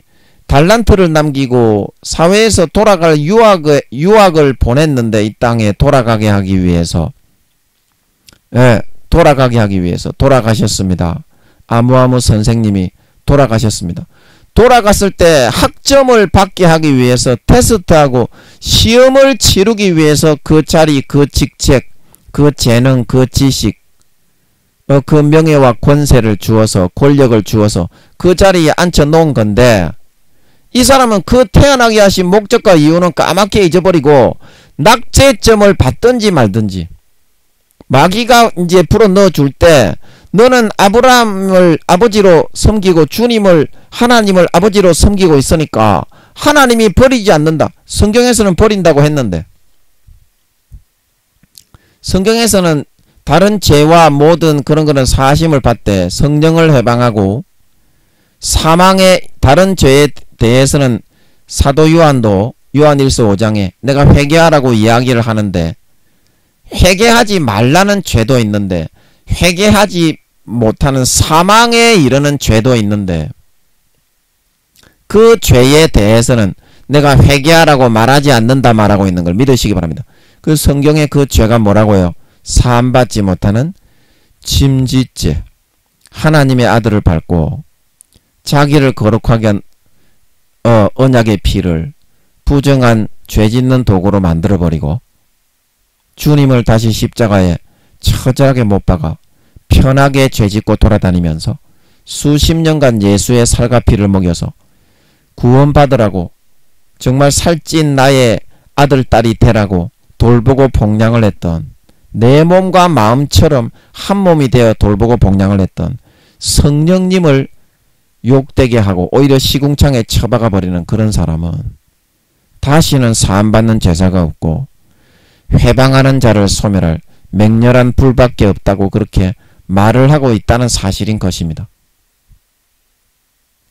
달란트를 남기고 사회에서 돌아갈 유학을 보냈는데 이 땅에 돌아가게 하기 위해서 돌아가셨습니다. 아무아무 선생님이 돌아가셨습니다. 돌아갔을 때 학점을 받게 하기 위해서 테스트하고 시험을 치르기 위해서 그 자리, 그 직책, 그 재능, 그 지식, 그 명예와 권세를 주어서 권력을 주어서 그 자리에 앉혀 놓은 건데 이 사람은 그 태어나게 하신 목적과 이유는 까맣게 잊어버리고 낙제점을 받든지 말든지 마귀가 이제 불어넣어 줄 때 너는 아브라함을 아버지로 섬기고 주님을 하나님을 아버지로 섬기고 있으니까 하나님이 버리지 않는다. 성경에서는 버린다고 했는데 성경에서는 다른 죄와 모든 그런 거는 사하심을 받되 성령을 해방하고 사망의 다른 죄에 대해서는 사도 요한도 요한일서 5장에 내가 회개하라고 이야기를 하는데 회개하지 말라는 죄도 있는데 회개하지 못하는 사망에 이르는 죄도 있는데 그 죄에 대해서는 내가 회개하라고 말하지 않는다 말하고 있는 걸 믿으시기 바랍니다. 그 성경에 그 죄가 뭐라고요? 사함받지 못하는 짐짓죄, 하나님의 아들을 밟고 자기를 거룩하게 한 언약의 피를 부정한 죄짓는 도구로 만들어버리고 주님을 다시 십자가에 처절하게 못 박아 편하게 죄짓고 돌아다니면서 수십 년간 예수의 살과 피를 먹여서 구원받으라고 정말 살찐 나의 아들 딸이 되라고 돌보고 복량을 했던 내 몸과 마음처럼 한 몸이 되어 돌보고 복량을 했던 성령님을 욕되게 하고 오히려 시궁창에 처박아 버리는 그런 사람은 다시는 사함받는 제사가 없고 회방하는 자를 소멸할 맹렬한 불밖에 없다고 그렇게 말을 하고 있다는 사실인 것입니다.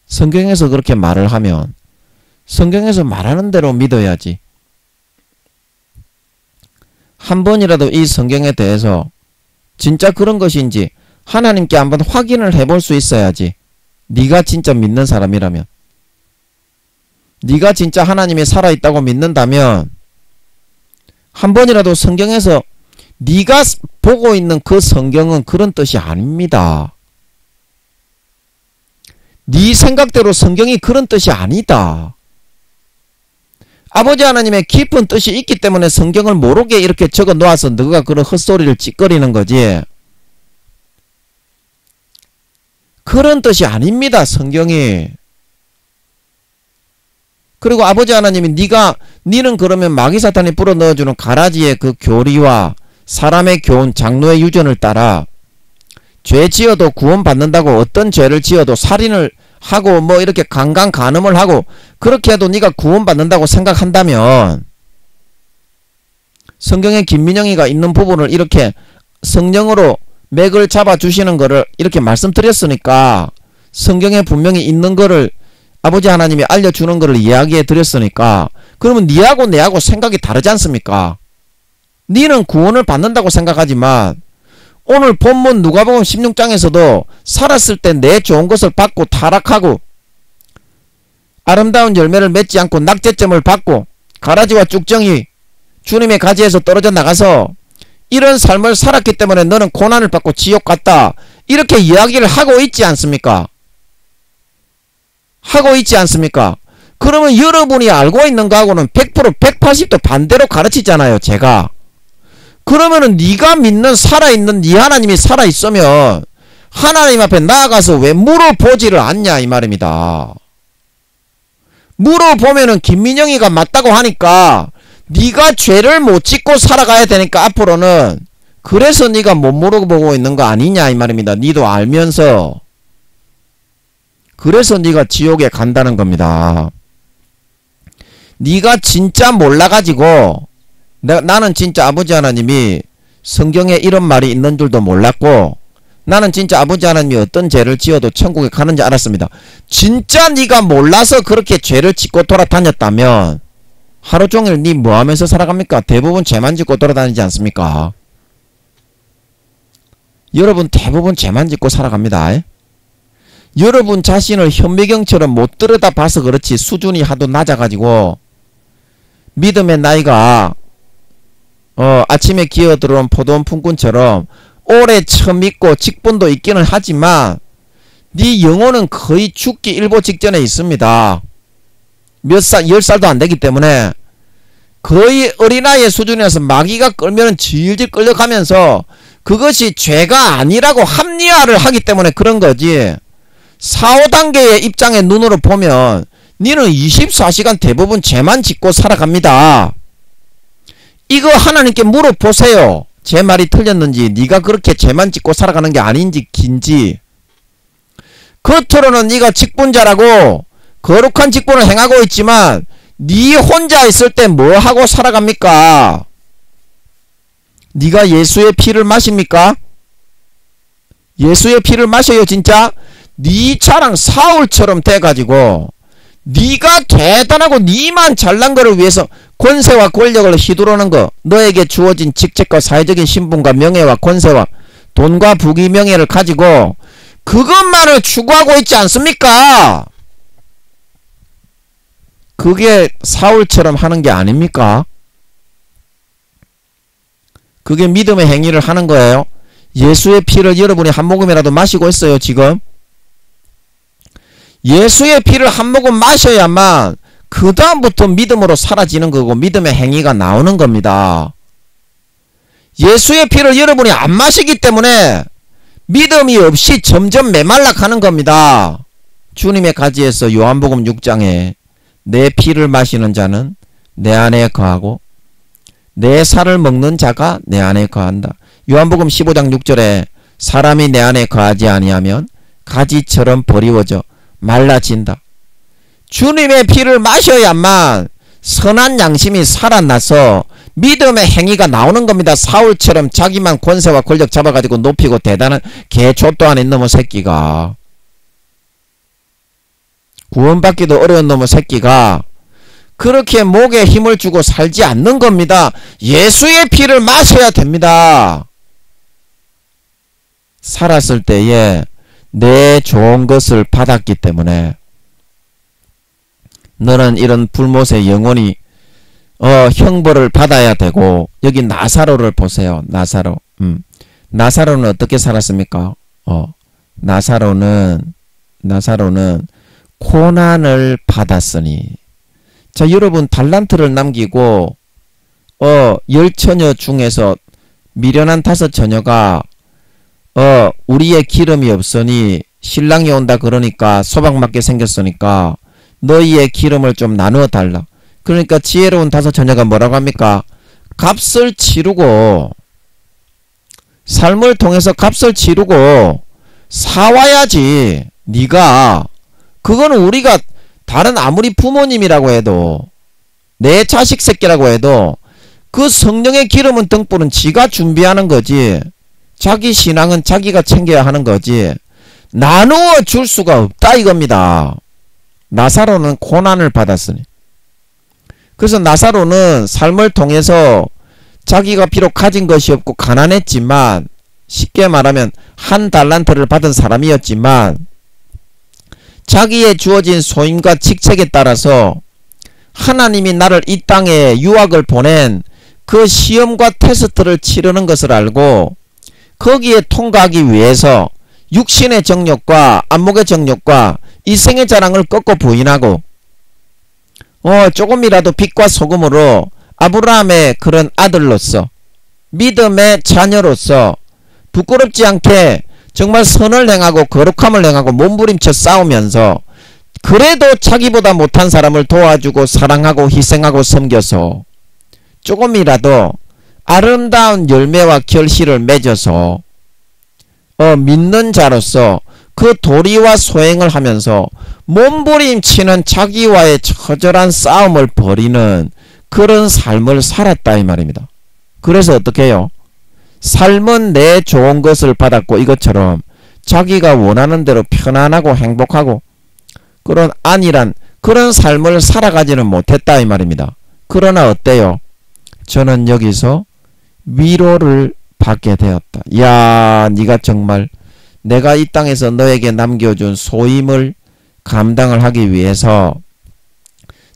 성경에서 그렇게 말을 하면 성경에서 말하는 대로 믿어야지. 한 번이라도 이 성경에 대해서 진짜 그런 것인지 하나님께 한번 확인을 해볼 수 있어야지. 네가 진짜 믿는 사람이라면, 네가 진짜 하나님이 살아있다고 믿는다면 한 번이라도 성경에서 네가 보고 있는 그 성경은 그런 뜻이 아닙니다. 네 생각대로 성경이 그런 뜻이 아니다. 아버지 하나님의 깊은 뜻이 있기 때문에 성경을 모르게 이렇게 적어 놓아서 너가 그런 헛소리를 찌꺼리는 거지. 그런 뜻이 아닙니다, 성경이. 그리고 아버지 하나님이 니는 그러면 마귀 사탄이 불어넣어주는 가라지의 그 교리와 사람의 교훈, 장로의 유전을 따라 죄 지어도 구원받는다고 어떤 죄를 지어도 살인을 하고 뭐 이렇게 강간간음을 하고 그렇게 해도 네가 구원받는다고 생각한다면 성경에 김민영이가 있는 부분을 이렇게 성령으로 맥을 잡아주시는 거를 이렇게 말씀드렸으니까 성경에 분명히 있는 거를 아버지 하나님이 알려주는 거를 이야기해 드렸으니까 그러면 니하고 내하고 생각이 다르지 않습니까? 니는 구원을 받는다고 생각하지만 오늘 본문 누가복음 16장에서도 살았을 때 내 좋은 것을 받고 타락하고 아름다운 열매를 맺지 않고 낙제점을 받고 가라지와 쭉정이 주님의 가지에서 떨어져 나가서 이런 삶을 살았기 때문에 너는 고난을 받고 지옥 갔다 이렇게 이야기를 하고 있지 않습니까? 하고 있지 않습니까? 그러면 여러분이 알고 있는 거하고는 100% 180도 반대로 가르치잖아요, 제가. 그러면은 네가 믿는 살아있는 네 하나님이 살아있으면 하나님 앞에 나아가서 왜 물어보지를 않냐 이 말입니다. 물어보면은 김민영이가 맞다고 하니까 네가 죄를 못 짓고 살아가야 되니까 앞으로는 그래서 네가 못 물어보고 있는 거 아니냐 이 말입니다. 니도 알면서. 그래서 네가 지옥에 간다는 겁니다. 네가 진짜 몰라가지고 나는 진짜 아버지 하나님이 성경에 이런 말이 있는 줄도 몰랐고 나는 진짜 아버지 하나님이 어떤 죄를 지어도 천국에 가는지 알았습니다. 진짜 네가 몰라서 그렇게 죄를 짓고 돌아다녔다면 하루 종일 네 뭐 하면서 살아갑니까? 대부분 죄만 짓고 돌아다니지 않습니까? 여러분 대부분 죄만 짓고 살아갑니다. 여러분 자신을 현미경처럼 못 들여다봐서 그렇지 수준이 하도 낮아가지고 믿음의 나이가 아침에 기어들어온 포도원 품꾼처럼 오래 처음 있고 직분도 있기는 하지만 네 영혼은 거의 죽기 일보 직전에 있습니다. 몇 살, 10살도 안 되기 때문에 거의 어린아이의 수준이라서 마귀가 끌면 질질 끌려가면서 그것이 죄가 아니라고 합리화를 하기 때문에 그런 거지. 4, 5단계의 입장의 눈으로 보면 니는 24시간 대부분 죄만 짓고 살아갑니다. 이거 하나님께 물어보세요. 제 말이 틀렸는지, 네가 그렇게 죄만 짓고 살아가는 게 아닌지 긴지. 겉으로는 네가 직분자라고 거룩한 직분을 행하고 있지만 네 혼자 있을 때 뭐 하고 살아갑니까? 네가 예수의 피를 마십니까? 예수의 피를 마셔요 진짜? 네 자랑 사울처럼 돼가지고 네가 대단하고 네만 잘난 거를 위해서 권세와 권력을 휘두르는 거, 너에게 주어진 직책과 사회적인 신분과 명예와 권세와 돈과 부귀 명예를 가지고 그것만을 추구하고 있지 않습니까? 그게 사울처럼 하는 게 아닙니까? 그게 믿음의 행위를 하는 거예요. 예수의 피를 여러분이 한 모금이라도 마시고 있어요 지금? 예수의 피를 한 모금 마셔야만 그 다음부터 믿음으로 사라지는 거고 믿음의 행위가 나오는 겁니다. 예수의 피를 여러분이 안 마시기 때문에 믿음이 없이 점점 메말라 가는 겁니다. 주님의 가지에서 요한복음 6장에 내 피를 마시는 자는 내 안에 거하고 내 살을 먹는 자가 내 안에 거한다. 요한복음 15장 6절에 사람이 내 안에 거하지 아니하면 가지처럼 버리워져 말라진다. 주님의 피를 마셔야만 선한 양심이 살아나서 믿음의 행위가 나오는 겁니다. 사울처럼 자기만 권세와 권력 잡아가지고 높이고 대단한 개족도 안에 놈의 새끼가, 구원받기도 어려운 놈의 새끼가 그렇게 목에 힘을 주고 살지 않는 겁니다. 예수의 피를 마셔야 됩니다. 살았을 때에 내 좋은 것을 받았기 때문에 너는 이런 불못의 영혼이 형벌을 받아야 되고, 여기 나사로를 보세요. 나사로. 나사로는 어떻게 살았습니까? 나사로는 고난을 받았으니. 자, 여러분 달란트를 남기고 10처녀 중에서 미련한 5처녀가 우리의 기름이 없으니 신랑이 온다 그러니까 소박 맞게 생겼으니까 너희의 기름을 좀 나누어 달라. 그러니까 지혜로운 5처녀가 뭐라고 합니까? 값을 치르고, 삶을 통해서 값을 치르고 사와야지. 네가 그거는 우리가 다른 아무리 부모님이라고 해도 내 자식 새끼라고 해도 그 성령의 기름은 등불은 지가 준비하는 거지. 자기 신앙은 자기가 챙겨야 하는 거지. 나누어 줄 수가 없다 이겁니다. 나사로는 고난을 받았으니. 그래서 나사로는 삶을 통해서 자기가 비록 가진 것이 없고 가난했지만, 쉽게 말하면 한 달란트를 받은 사람이었지만 자기의 주어진 소임과 직책에 따라서 하나님이 나를 이 땅에 유학을 보낸 그 시험과 테스트를 치르는 것을 알고 거기에 통과하기 위해서 육신의 정욕과 안목의 정욕과 이생의 자랑을 꺾고 부인하고 조금이라도 빛과 소금으로 아브라함의 그런 아들로서 믿음의 자녀로서 부끄럽지 않게 정말 선을 행하고 거룩함을 행하고 몸부림쳐 싸우면서 그래도 자기보다 못한 사람을 도와주고 사랑하고 희생하고 섬겨서 조금이라도 아름다운 열매와 결실을 맺어서 믿는 자로서 그 도리와 소행을 하면서 몸부림치는 자기와의 처절한 싸움을 벌이는 그런 삶을 살았다 이 말입니다. 그래서 어떻게 해요? 삶은 내 좋은 것을 받았고 이것처럼 자기가 원하는 대로 편안하고 행복하고 그런 안일한 그런 삶을 살아가지는 못했다 이 말입니다. 그러나 어때요? 저는 여기서 위로를 받게 되었다. 야, 네가 정말 내가 이 땅에서 너에게 남겨준 소임을 감당을 하기 위해서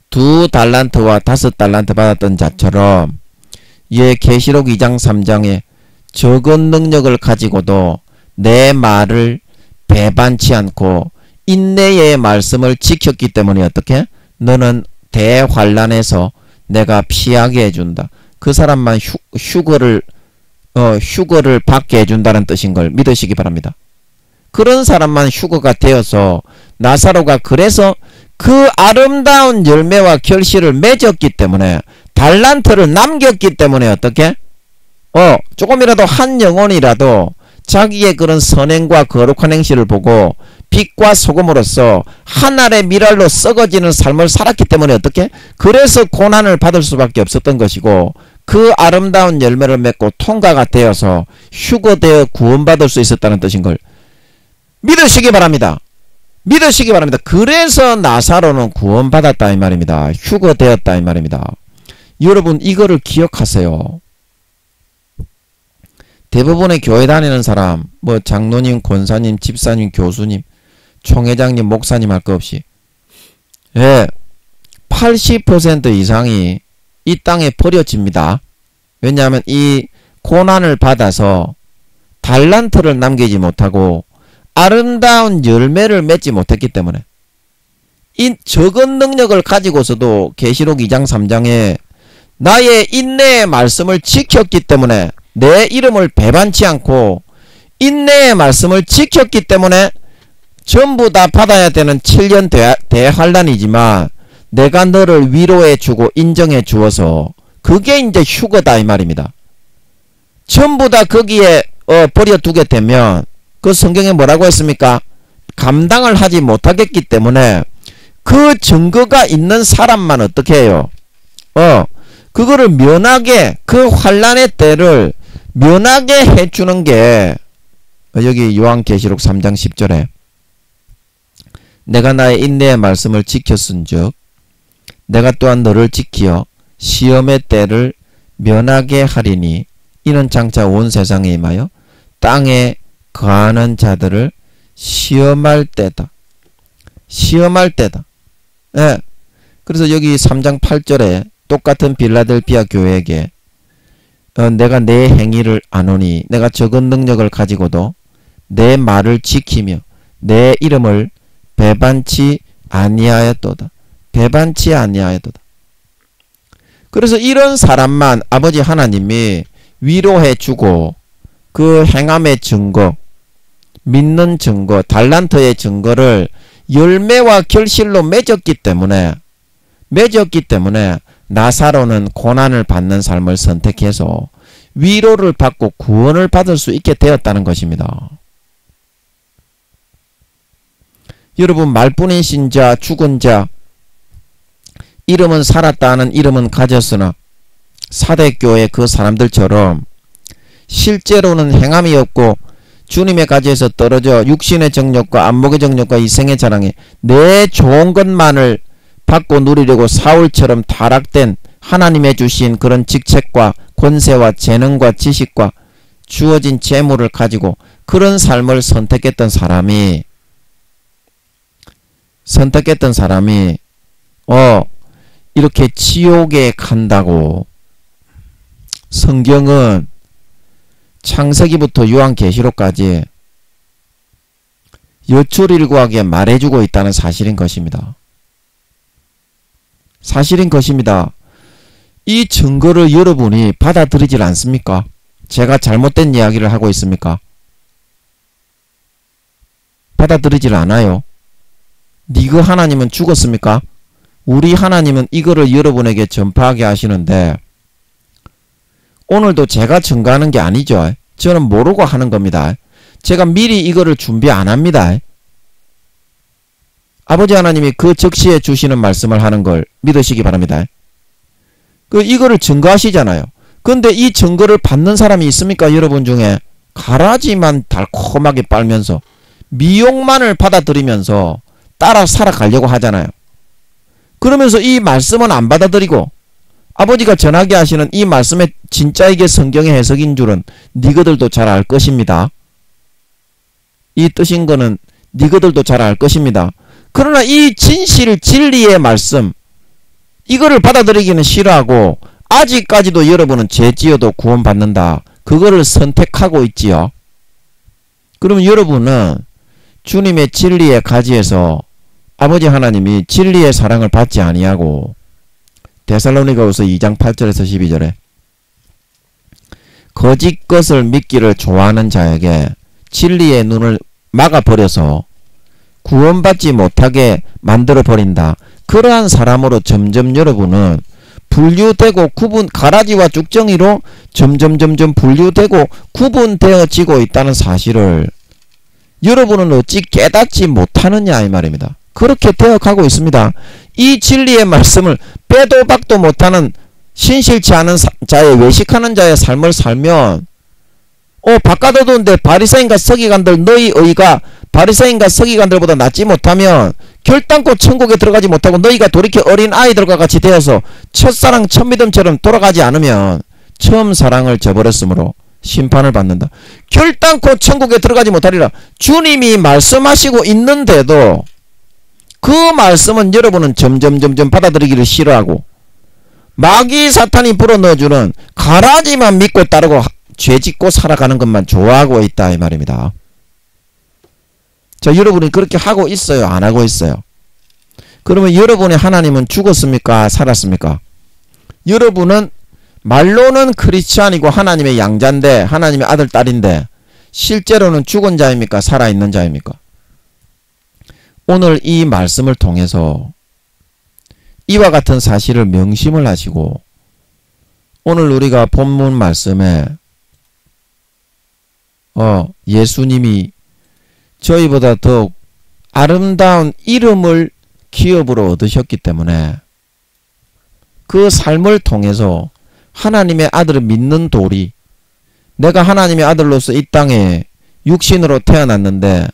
2달란트와 5달란트 받았던 자처럼 예, 계시록 2장 3장에 적은 능력을 가지고도 내 말을 배반치 않고 인내의 말씀을 지켰기 때문에 어떻게? 너는 대환란에서 내가 피하게 해준다. 그 사람만 휴거를 받게 해준다는 뜻인 걸 믿으시기 바랍니다. 그런 사람만 휴거가 되어서 나사로가 그래서 그 아름다운 열매와 결실을 맺었기 때문에 달란트를 남겼기 때문에 어떻게? 조금이라도 한 영혼이라도 자기의 그런 선행과 거룩한 행실을 보고 빛과 소금으로서 하늘의 미랄로 썩어지는 삶을 살았기 때문에 어떻게? 그래서 고난을 받을 수밖에 없었던 것이고 그 아름다운 열매를 맺고 통과가 되어서 휴거되어 구원받을 수 있었다는 뜻인 걸 믿으시기 바랍니다. 믿으시기 바랍니다. 그래서 나사로는 구원받았다 이 말입니다. 휴거되었다 이 말입니다. 여러분 이거를 기억하세요. 대부분의 교회 다니는 사람 뭐 장로님, 권사님, 집사님, 교수님, 총회장님, 목사님 할 것 없이 예, 80% 이상이 이 땅에 버려집니다. 왜냐하면 이 고난을 받아서 달란트를 남기지 못하고 아름다운 열매를 맺지 못했기 때문에 이 적은 능력을 가지고서도 계시록 2장 3장에 나의 인내의 말씀을 지켰기 때문에 내 이름을 배반치 않고 인내의 말씀을 지켰기 때문에 전부 다 받아야 되는 7년 대환란이지만 내가 너를 위로해 주고 인정해 주어서 그게 이제 휴거다 이 말입니다. 전부 다 거기에 버려두게 되면 그 성경에 뭐라고 했습니까? 감당을 하지 못하겠기 때문에 그 증거가 있는 사람만 어떻게 해요? 그거를 면하게 그 환란의 때를 면하게 해주는 게 여기 요한계시록 3장 10절에 내가 나의 인내의 말씀을 지켰은즉 내가 또한 너를 지키어 시험의 때를 면하게 하리니 이는 장차 온 세상에 임하여 땅에 거하는 자들을 시험할 때다. 시험할 때다. 예. 그래서 여기 3장 8절에 똑같은 빌라델피아 교회에게 내가 내 행위를 아노니 내가 적은 능력을 가지고도 내 말을 지키며 내 이름을 배반치 아니하였도다. 배반치 아니하였도다. 그래서 이런 사람만 아버지 하나님이 위로해 주고 그 행함의 증거, 믿는 증거, 달란트의 증거를 열매와 결실로 맺었기 때문에 나사로는 고난을 받는 삶을 선택해서 위로를 받고 구원을 받을 수 있게 되었다는 것입니다. 여러분 말뿐인 신자, 죽은 자, 이름은 살았다 하는 이름은 가졌으나 사대교회 그 사람들처럼 실제로는 행함이 없고 주님의 가지에서 떨어져 육신의 정욕과 안목의 정욕과 이생의 자랑에 내 좋은 것만을 받고 누리려고 사울처럼 타락된 하나님의 주신 그런 직책과 권세와 재능과 지식과 주어진 재물을 가지고 그런 삶을 선택했던 사람이 이렇게 지옥에 간다고 성경은 창세기부터 요한계시록까지 여출일구하게 말해주고 있다는 사실인 것입니다. 사실인 것입니다. 이 증거를 여러분이 받아들이질 않습니까? 제가 잘못된 이야기를 하고 있습니까? 받아들이질 않아요. 니그 하나님은 죽었습니까? 우리 하나님은 이거를 여러분에게 전파하게 하시는데 오늘도 제가 증거하는 게 아니죠. 저는 모르고 하는 겁니다. 제가 미리 이거를 준비 안 합니다. 아버지 하나님이 그 적시에 주시는 말씀을 하는 걸 믿으시기 바랍니다. 이거를 증거하시잖아요. 근데 이 증거를 받는 사람이 있습니까? 여러분 중에 가라지만 달콤하게 빨면서 미혹만을 받아들이면서 따라 살아가려고 하잖아요. 그러면서 이 말씀은 안 받아들이고 아버지가 전하게 하시는 이 말씀의 진짜 이게 성경의 해석인 줄은 니그들도 잘 알 것입니다. 이 뜻인 거는 니그들도 잘 알 것입니다. 그러나 이 진실 진리의 말씀 이거를 받아들이기는 싫어하고 아직까지도 여러분은 죄 지어도 구원받는다. 그거를 선택하고 있지요. 그러면 여러분은 주님의 진리의 가지에서 아버지 하나님이 진리의 사랑을 받지 아니하고 데살로니가후서 2장 8절에서 12절에 거짓 것을 믿기를 좋아하는 자에게 진리의 눈을 막아버려서 구원받지 못하게 만들어버린다. 그러한 사람으로 점점 여러분은 분류되고 가라지와 쭉정이로 점점 분류되고 구분되어지고 있다는 사실을 여러분은 어찌 깨닫지 못하느냐 이 말입니다. 그렇게 되어가고 있습니다. 이 진리의 말씀을 빼도 박도 못하는 신실치 않은 자의 외식하는 자의 삶을 살면 바깥어두는데 바리새인과 서기관들 너희 의가 바리새인과 서기관들보다 낫지 못하면 결단코 천국에 들어가지 못하고 너희가 돌이켜 어린 아이들과 같이 되어서 첫사랑 첫믿음처럼 돌아가지 않으면 처음 사랑을 저버렸으므로 심판을 받는다. 결단코 천국에 들어가지 못하리라. 주님이 말씀하시고 있는데도 그 말씀은 여러분은 점점 받아들이기를 싫어하고 마귀 사탄이 불어넣어주는 가라지만 믿고 따르고 죄짓고 살아가는 것만 좋아하고 있다 이 말입니다. 자, 여러분이 그렇게 하고 있어요? 안 하고 있어요? 그러면 여러분의 하나님은 죽었습니까? 살았습니까? 여러분은 말로는 크리스찬이고 하나님의 양자인데 하나님의 아들 딸인데 실제로는 죽은 자입니까? 살아있는 자입니까? 오늘 이 말씀을 통해서 이와 같은 사실을 명심을 하시고 오늘 우리가 본문 말씀에 예수님이 저희보다 더욱 아름다운 이름을 기업으로 얻으셨기 때문에 그 삶을 통해서 하나님의 아들을 믿는 도리, 내가 하나님의 아들로서 이 땅에 육신으로 태어났는데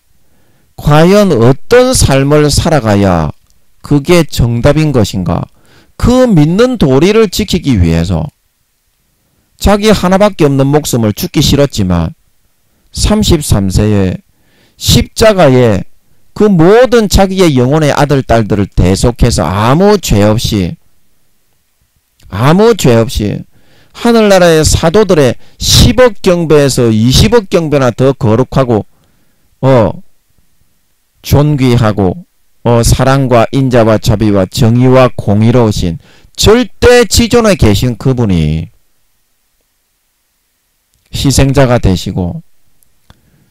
과연 어떤 삶을 살아가야 그게 정답인 것인가? 그 믿는 도리를 지키기 위해서 자기 하나밖에 없는 목숨을 죽기 싫었지만 33세에 십자가에 그 모든 자기의 영혼의 아들 딸들을 대속해서 아무 죄 없이 하늘나라의 사도들의 10억 경배에서 20억 경배나 더 거룩하고 존귀하고 사랑과 인자와 자비와 정의와 공의로우신 절대 지존에 계신 그분이 희생자가 되시고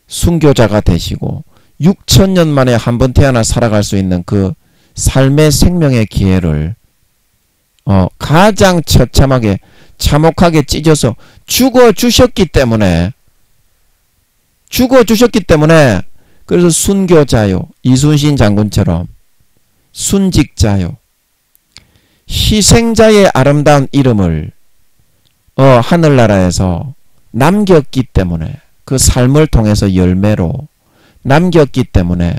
순교자가 되시고 6천년 만에 한 번 태어나 살아갈 수 있는 그 삶의 생명의 기회를 가장 처참하게 참혹하게 찢어서 죽어주셨기 때문에 그래서 순교자요, 이순신 장군처럼 순직자요, 희생자의 아름다운 이름을 하늘나라에서 남겼기 때문에 그 삶을 통해서 열매로 남겼기 때문에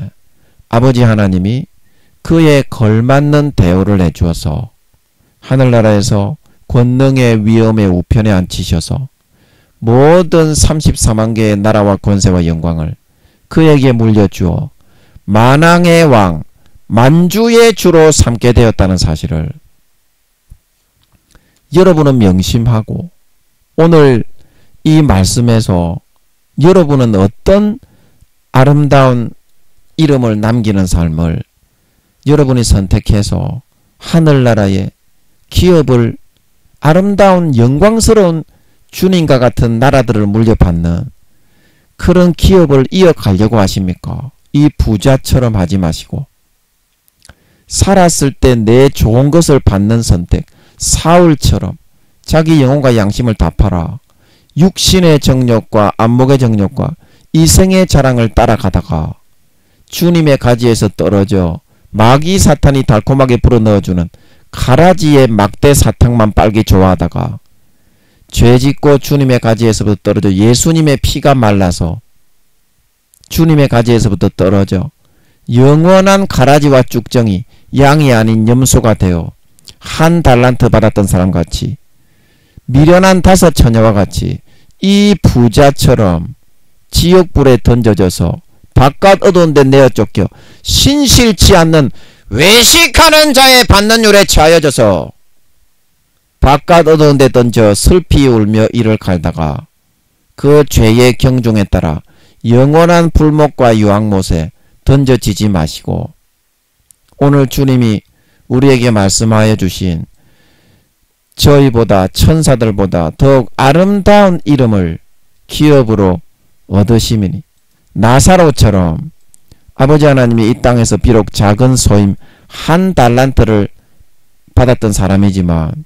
아버지 하나님이 그에 걸맞는 대우를 해주어서 하늘나라에서 권능의 위엄의 우편에 앉히셔서 모든 34만 개의 나라와 권세와 영광을 그에게 물려주어 만왕의 왕, 만주의 주로 삼게 되었다는 사실을 여러분은 명심하고 오늘 이 말씀에서 여러분은 어떤 아름다운 이름을 남기는 삶을 여러분이 선택해서 하늘나라의 기업을 아름다운 영광스러운 주님과 같은 나라들을 물려받는 그런 기업을 이어가려고 하십니까? 이 부자처럼 하지 마시고 살았을 때 내 좋은 것을 받는 선택, 사울처럼 자기 영혼과 양심을 다 팔아 육신의 정욕과 안목의 정욕과 이생의 자랑을 따라가다가 주님의 가지에서 떨어져 마귀 사탄이 달콤하게 불어넣어주는 가라지의 막대 사탕만 빨기 좋아하다가 죄짓고 주님의 가지에서부터 떨어져 예수님의 피가 말라서 주님의 가지에서부터 떨어져 영원한 가라지와 쭉정이 양이 아닌 염소가 되어 한 달란트 받았던 사람같이 미련한 5 처녀와 같이 이 부자처럼 지옥불에 던져져서 바깥 어두운 데 내어 쫓겨 신실치 않는 외식하는 자의 받는 율에 처하여져서 바깥 어두운 데 던져 슬피 울며 이를 갈다가 그 죄의 경중에 따라 영원한 불목과 유황못에 던져지지 마시고 오늘 주님이 우리에게 말씀하여 주신 저희보다 천사들보다 더욱 아름다운 이름을 기업으로 얻으시미니 나사로처럼 아버지 하나님이 이 땅에서 비록 작은 소임 1 달란트를 받았던 사람이지만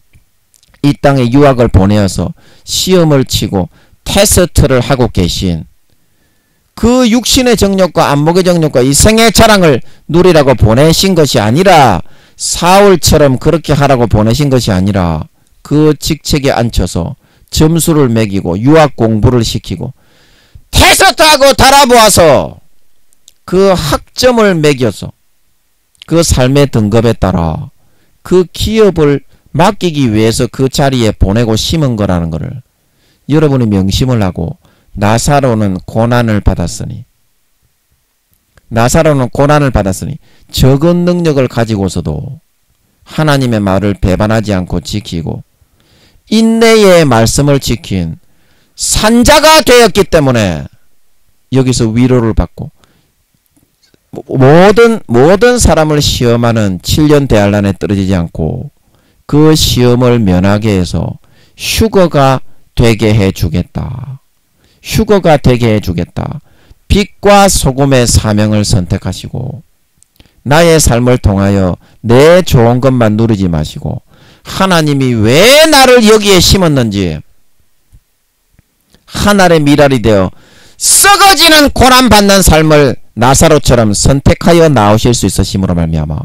이 땅에 유학을 보내어서 시험을 치고 테스트를 하고 계신 그 육신의 정욕과 안목의 정욕과 이 생의 자랑을 누리라고 보내신 것이 아니라 사울처럼 그렇게 하라고 보내신 것이 아니라 그 직책에 앉혀서 점수를 매기고 유학 공부를 시키고 테스트하고 달아보아서 그 학점을 매겨서 그 삶의 등급에 따라 그 기업을 맡기기 위해서 그 자리에 보내고 심은 거라는 것을 여러분이 명심을 하고 나사로는 고난을 받았으니 적은 능력을 가지고서도 하나님의 말을 배반하지 않고 지키고 인내의 말씀을 지킨 산자가 되었기 때문에 여기서 위로를 받고 모든 사람을 시험하는 7년 대환란에 떨어지지 않고 그 시험을 면하게 해서 휴거가 되게 해주겠다. 빛과 소금의 사명을 선택하시고 나의 삶을 통하여 내 좋은 것만 누리지 마시고 하나님이 왜 나를 여기에 심었는지 하늘의 미랄이 되어 썩어지는 고난받는 삶을 나사로처럼 선택하여 나오실 수 있으심으로 말미암아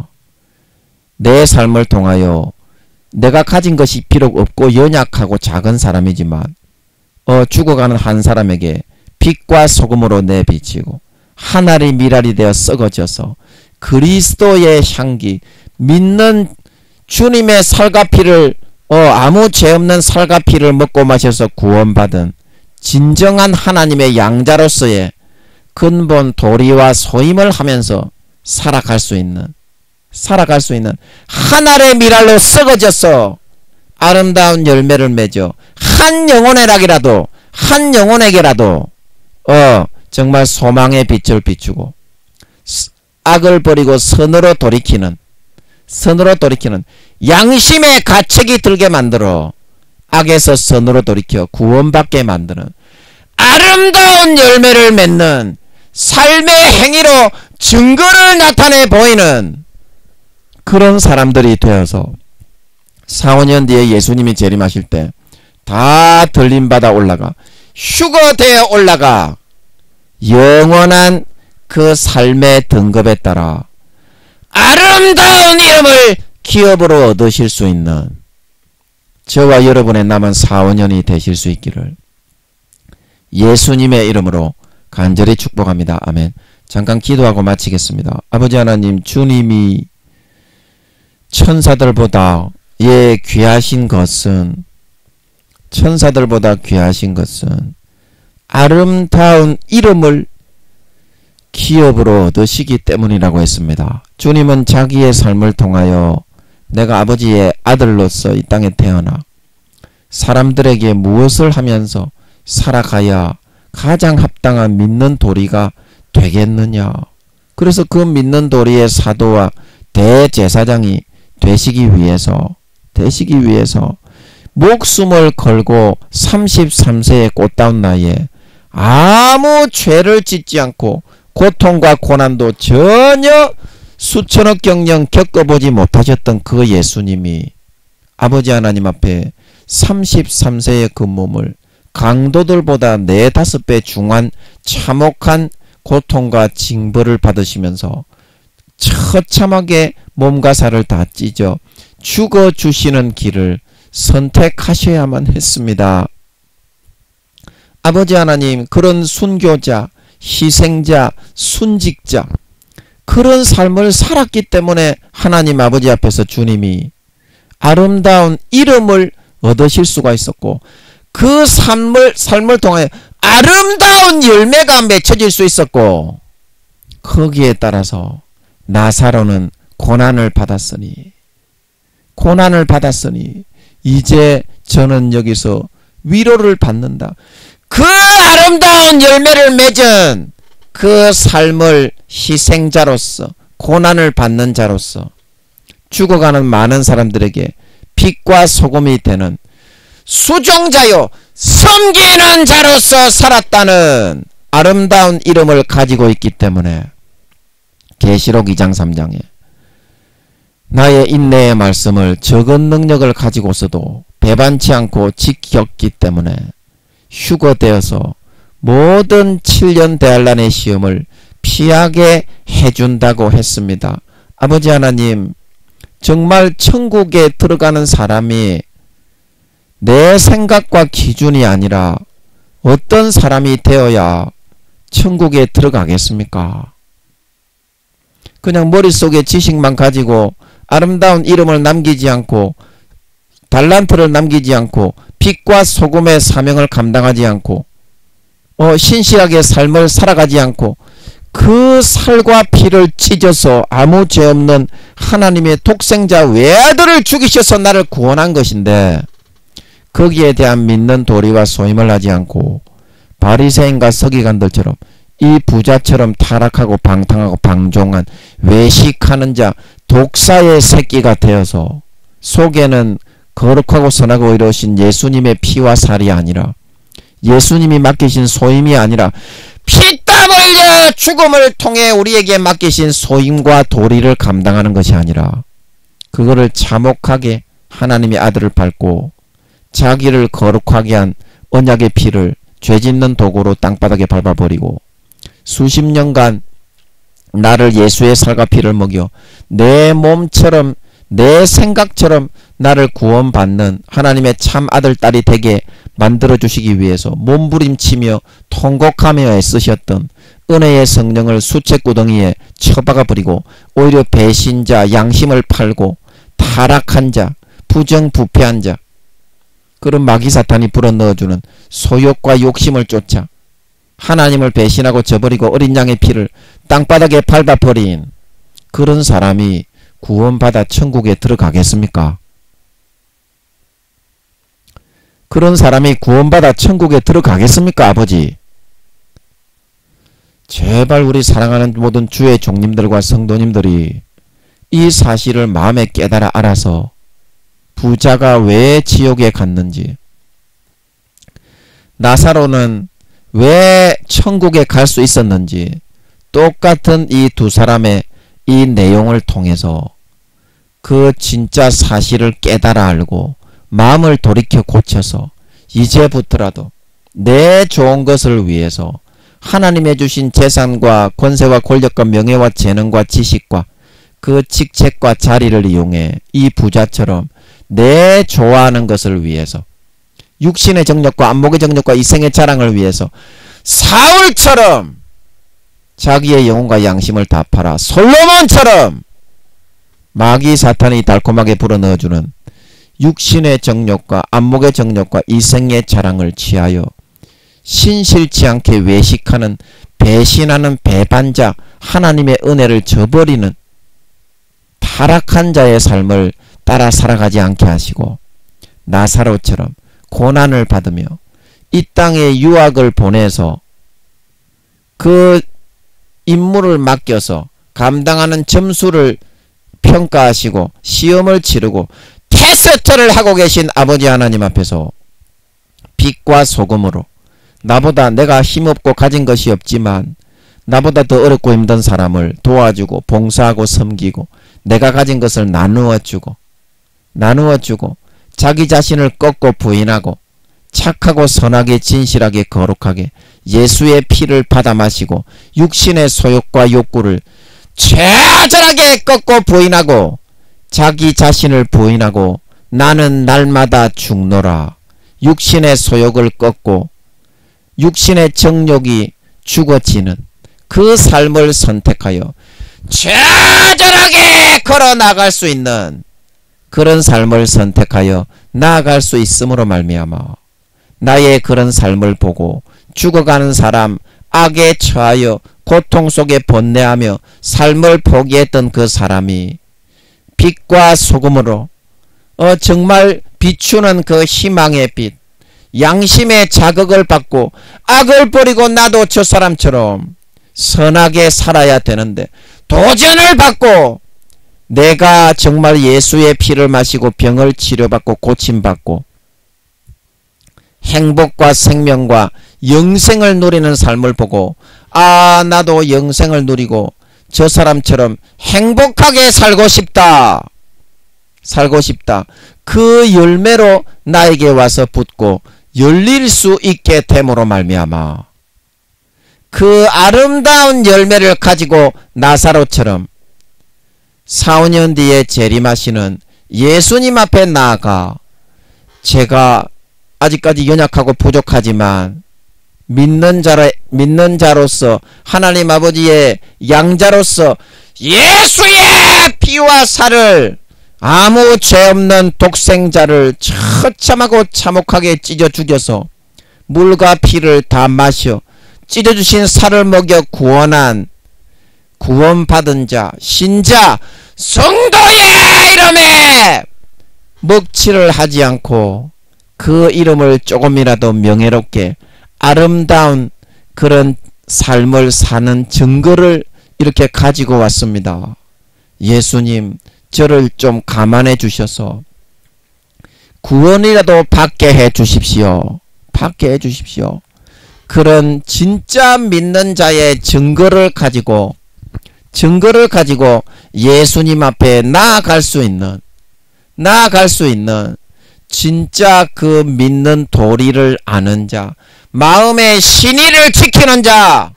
내 삶을 통하여 내가 가진 것이 비록 없고 연약하고 작은 사람이지만 죽어가는 한 사람에게 빛과 소금으로 내비치고 하늘의 미랄이 되어 썩어져서 그리스도의 향기 믿는 주님의 살과 피를 아무 죄 없는 살과 피를 먹고 마셔서 구원받은 진정한 하나님의 양자로서의 근본 도리와 소임을 하면서 살아갈 수 있는 하늘의 미랄로 썩어져서 아름다운 열매를 맺어 한 영혼에게라도 정말 소망의 빛을 비추고 악을 버리고 선으로 돌이키는 양심의 가책이 들게 만들어 악에서 선으로 돌이켜 구원받게 만드는 아름다운 열매를 맺는 삶의 행위로 증거를 나타내 보이는 그런 사람들이 되어서 4, 5년 뒤에 예수님이 재림하실 때 다 들림받아 올라가 휴거되어 올라가 영원한 그 삶의 등급에 따라 아름다운 이름을 기업으로 얻으실 수 있는 저와 여러분의 남은 4, 5년이 되실 수 있기를 예수님의 이름으로 간절히 축복합니다. 아멘. 잠깐 기도하고 마치겠습니다. 아버지 하나님, 주님이 천사들보다 귀하신 것은 아름다운 이름을 기업으로 얻으시기 때문이라고 했습니다. 주님은 자기의 삶을 통하여 내가 아버지의 아들로서 이 땅에 태어나 사람들에게 무엇을 하면서 살아가야 가장 합당한 믿는 도리가 되겠느냐. 그래서 그 믿는 도리의 사도와 대제사장이 되시기 위해서 목숨을 걸고 33세의 꽃다운 나이에 아무 죄를 짓지 않고 고통과 고난도 전혀 수천억 경영 겪어보지 못하셨던 그 예수님이 아버지 하나님 앞에 33세의 그 몸을 강도들보다 4~5배 중한 참혹한 고통과 징벌을 받으시면서 처참하게 몸과 살을 다 찢어 죽어주시는 길을 선택하셔야만 했습니다. 아버지 하나님, 그런 순교자, 희생자, 순직자, 그런 삶을 살았기 때문에 하나님 아버지 앞에서 주님이 아름다운 이름을 얻으실 수가 있었고, 그 삶을 통하여 아름다운 열매가 맺혀질 수 있었고, 거기에 따라서 나사로는 고난을 받았으니 이제 저는 여기서 위로를 받는다. 그 아름다운 열매를 맺은 그 삶을 희생자로서, 고난을 받는 자로서, 죽어가는 많은 사람들에게 빛과 소금이 되는 수종자요 섬기는 자로서 살았다는 아름다운 이름을 가지고 있기 때문에 계시록 2장 3장에 나의 인내의 말씀을 적은 능력을 가지고서도 배반치 않고 지켰기 때문에 휴거되어서 모든 7년 대환란의 시험을 피하게 해준다고 했습니다. 아버지 하나님, 정말 천국에 들어가는 사람이 내 생각과 기준이 아니라 어떤 사람이 되어야 천국에 들어가겠습니까? 그냥 머릿속에 지식만 가지고 아름다운 이름을 남기지 않고 달란트를 남기지 않고 빛과 소금의 사명을 감당하지 않고 신실하게 삶을 살아가지 않고 그 살과 피를 찢어서 아무 죄 없는 하나님의 독생자 외아들을 죽이셔서 나를 구원한 것인데, 거기에 대한 믿는 도리와 소임을 하지 않고 바리새인과 서기관들처럼 이 부자처럼 타락하고 방탕하고 방종한 외식하는 자, 독사의 새끼가 되어서 속에는 거룩하고 선하고 이러신 예수님의 피와 살이 아니라, 예수님이 맡기신 소임이 아니라 피땀 흘려 죽음을 통해 우리에게 맡기신 소임과 도리를 감당하는 것이 아니라, 그거를 참혹하게 하나님의 아들을 밟고 자기를 거룩하게 한 언약의 피를 죄짓는 도구로 땅바닥에 밟아버리고 수십 년간 나를 예수의 살과 피를 먹여 내 몸처럼 내 생각처럼 나를 구원받는 하나님의 참 아들 딸이 되게 만들어주시기 위해서 몸부림치며 통곡하며 애쓰셨던 은혜의 성령을 수채구덩이에 처박아버리고 오히려 배신자, 양심을 팔고 타락한 자, 부정부패한 자, 그런 마귀 사탄이 불어넣어주는 소욕과 욕심을 쫓아 하나님을 배신하고 저버리고 어린 양의 피를 땅바닥에 밟아버린 그런 사람이 구원받아 천국에 들어가겠습니까? 그런 사람이 구원받아 천국에 들어가겠습니까, 아버지? 제발 우리 사랑하는 모든 주의 종님들과 성도님들이 이 사실을 마음에 깨달아 알아서 부자가 왜 지옥에 갔는지, 나사로는 왜 천국에 갈 수 있었는지, 똑같은 이 두 사람의 이 내용을 통해서 그 진짜 사실을 깨달아 알고 마음을 돌이켜 고쳐서 이제부터라도 내 좋은 것을 위해서 하나님의 주신 재산과 권세와 권력과 명예와 재능과 지식과 그 직책과 자리를 이용해 이 부자처럼 내 좋아하는 것을 위해서, 육신의 정력과 안목의 정력과 이생의 자랑을 위해서 사울처럼 자기의 영혼과 양심을 다 팔아 솔로몬처럼 마귀 사탄이 달콤하게 불어넣어주는 육신의 정욕과 안목의 정욕과 이생의 자랑을 취하여 신실치 않게 외식하는 배신하는 배반자, 하나님의 은혜를 저버리는 타락한 자의 삶을 따라 살아가지 않게 하시고 나사로처럼 고난을 받으며 이 땅에 유학을 보내서 그 임무를 맡겨서 감당하는 점수를 평가하시고 시험을 치르고 테스트를 하고 계신 아버지 하나님 앞에서 빛과 소금으로 나보다 내가 힘없고 가진 것이 없지만 나보다 더 어렵고 힘든 사람을 도와주고 봉사하고 섬기고 내가 가진 것을 나누어주고 자기 자신을 꺾고 부인하고 착하고 선하게 진실하게 거룩하게 예수의 피를 받아 마시고 육신의 소욕과 욕구를 처절하게 꺾고 부인하고 자기 자신을 부인하고 나는 날마다 죽노라. 육신의 소욕을 꺾고 육신의 정욕이 죽어지는 그 삶을 선택하여 처절하게 걸어 나갈 수 있는 그런 삶을 선택하여 나아갈 수 있음으로 말미암아 나의 그런 삶을 보고 죽어가는 사람, 악에 처하여 고통 속에 번뇌하며 삶을 포기했던 그 사람이 빛과 소금으로 정말 비추는 그 희망의 빛, 양심의 자극을 받고 악을 버리고 나도 저 사람처럼 선하게 살아야 되는데 도전을 받고 내가 정말 예수의 피를 마시고 병을 치료받고 고침받고 행복과 생명과 영생을 누리는 삶을 보고 나도 영생을 누리고 저 사람처럼 행복하게 살고 싶다. 그 열매로 나에게 와서 붙고 열릴 수 있게 됨으로 말미암아 그 아름다운 열매를 가지고 나사로처럼 4, 5년 뒤에 재림하시는 예수님 앞에 나아가 제가 아직까지 연약하고 부족하지만 믿는 자로서 하나님 아버지의 양자로서 예수의 피와 살을 아무 죄 없는 독생자를 처참하고 참혹하게 찢어 죽여서 물과 피를 다 마셔 찢어주신 살을 먹여 구원받은 자, 신자, 성도의 이름에 먹칠을 하지 않고 그 이름을 조금이라도 명예롭게 아름다운 그런 삶을 사는 증거를 이렇게 가지고 왔습니다. 예수님, 저를 좀 감안해 주셔서 구원이라도 받게 해 주십시오. 그런 진짜 믿는 자의 증거를 가지고 예수님 앞에 나아갈 수 있는 진짜 그 믿는 도리를 아는 자, 마음의 신의를 지키는 자,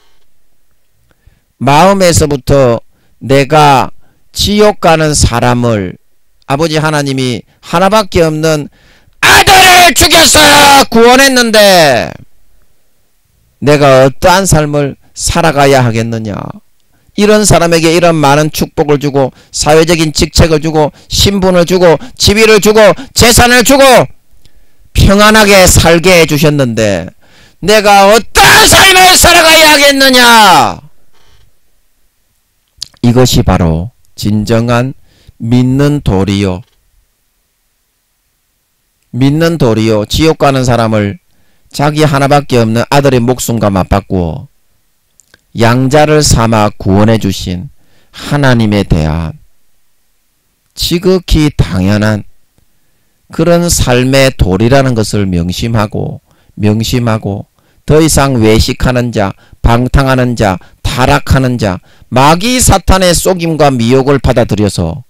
마음에서부터 내가 지옥 가는 사람을 아버지 하나님이 하나밖에 없는 아들을 죽여서 구원했는데 내가 어떠한 삶을 살아가야 하겠느냐. 이런 사람에게 이런 많은 축복을 주고 사회적인 직책을 주고 신분을 주고 지위를 주고 재산을 주고 평안하게 살게 해주셨는데 내가 어떠한 삶을 살아가야 하겠느냐. 이것이 바로 진정한 믿는 도리요. 지옥 가는 사람을 자기 하나밖에 없는 아들의 목숨과 맞바꾸어 양자를 삼아 구원해 주신 하나님에 대한 지극히 당연한 그런 삶의 도리라는 것을 명심하고 더 이상 외식하는 자, 방탕하는 자, 타락하는 자, 마귀 사탄의 속임과 미혹을 받아들여서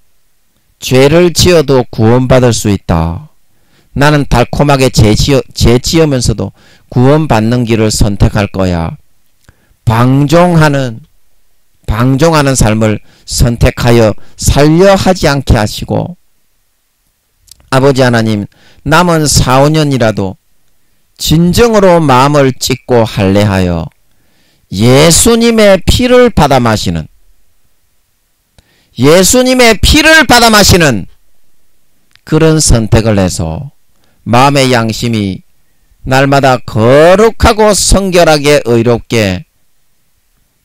죄를 지어도 구원받을 수 있다. 나는 달콤하게 죄 지으면서도 구원받는 길을 선택할 거야. 방종하는 삶을 선택하여 살려 하지 않게 하시고 아버지 하나님 남은 4, 5년이라도 진정으로 마음을 찢고 할례하여 예수님의 피를 받아 마시는 그런 선택을 해서 마음의 양심이 날마다 거룩하고 성결하게 의롭게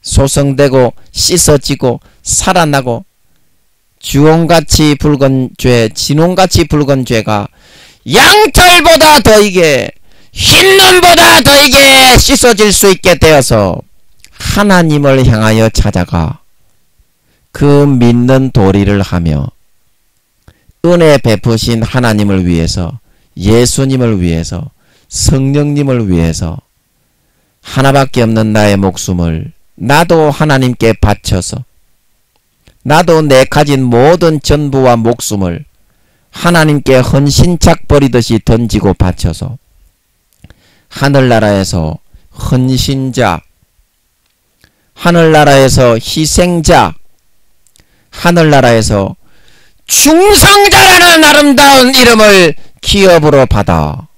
소성되고 씻어지고 살아나고 주홍같이 붉은 죄, 진홍같이 붉은 죄가 양털보다 더이게 흰눈보다 더이게 씻어질 수 있게 되어서 하나님을 향하여 찾아가 그 믿는 도리를 하며 은혜 베푸신 하나님을 위해서 예수님을 위해서 성령님을 위해서 하나밖에 없는 나의 목숨을 나도 하나님께 바쳐서 나도 내 가진 모든 전부와 목숨을 하나님께 헌신착 버리듯이 던지고 바쳐서 하늘나라에서 헌신자, 하늘나라에서 희생자, 하늘나라에서 충성자라는 아름다운 이름을 기업으로 받아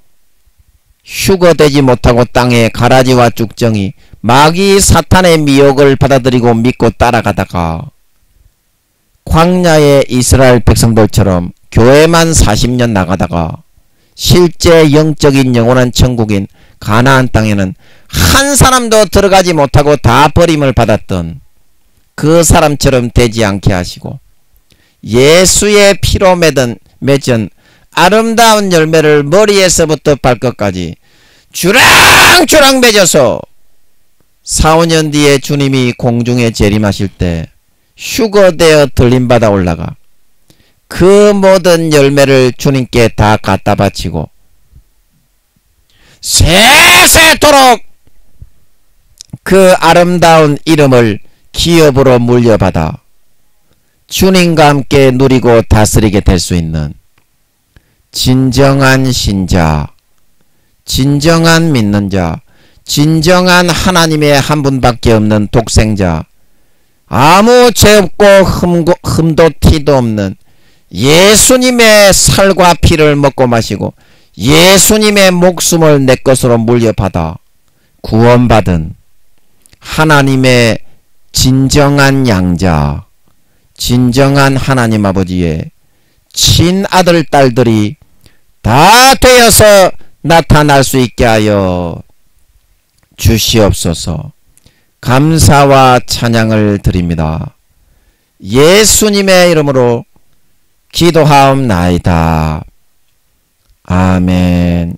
휴거되지 못하고 땅에 가라지와 쭉정이 마귀 사탄의 미혹을 받아들이고 믿고 따라가다가 광야의 이스라엘 백성들처럼 교회만 40년 나가다가 실제 영적인 영원한 천국인 가나안 땅에는 한 사람도 들어가지 못하고 다 버림을 받았던 그 사람처럼 되지 않게 하시고 예수의 피로 맺은 아름다운 열매를 머리에서부터 발끝까지 주랑주랑 맺어서 4, 5년 뒤에 주님이 공중에 재림하실 때 휴거되어 들림받아 올라가 그 모든 열매를 주님께 다 갖다 바치고 세세토록 그 아름다운 이름을 기업으로 물려받아 주님과 함께 누리고 다스리게 될 수 있는 진정한 신자, 진정한 믿는 자, 진정한 하나님의 한 분밖에 없는 독생자, 아무 죄 없고 흠도 티도 없는 예수님의 살과 피를 먹고 마시고 예수님의 목숨을 내 것으로 물려받아 구원받은 하나님의 진정한 양자, 진정한 하나님 아버지의 친아들 딸들이 다 되어서 나타날 수 있게 하여 주시옵소서. 감사와 찬양을 드립니다. 예수님의 이름으로 기도하옵나이다. 아멘.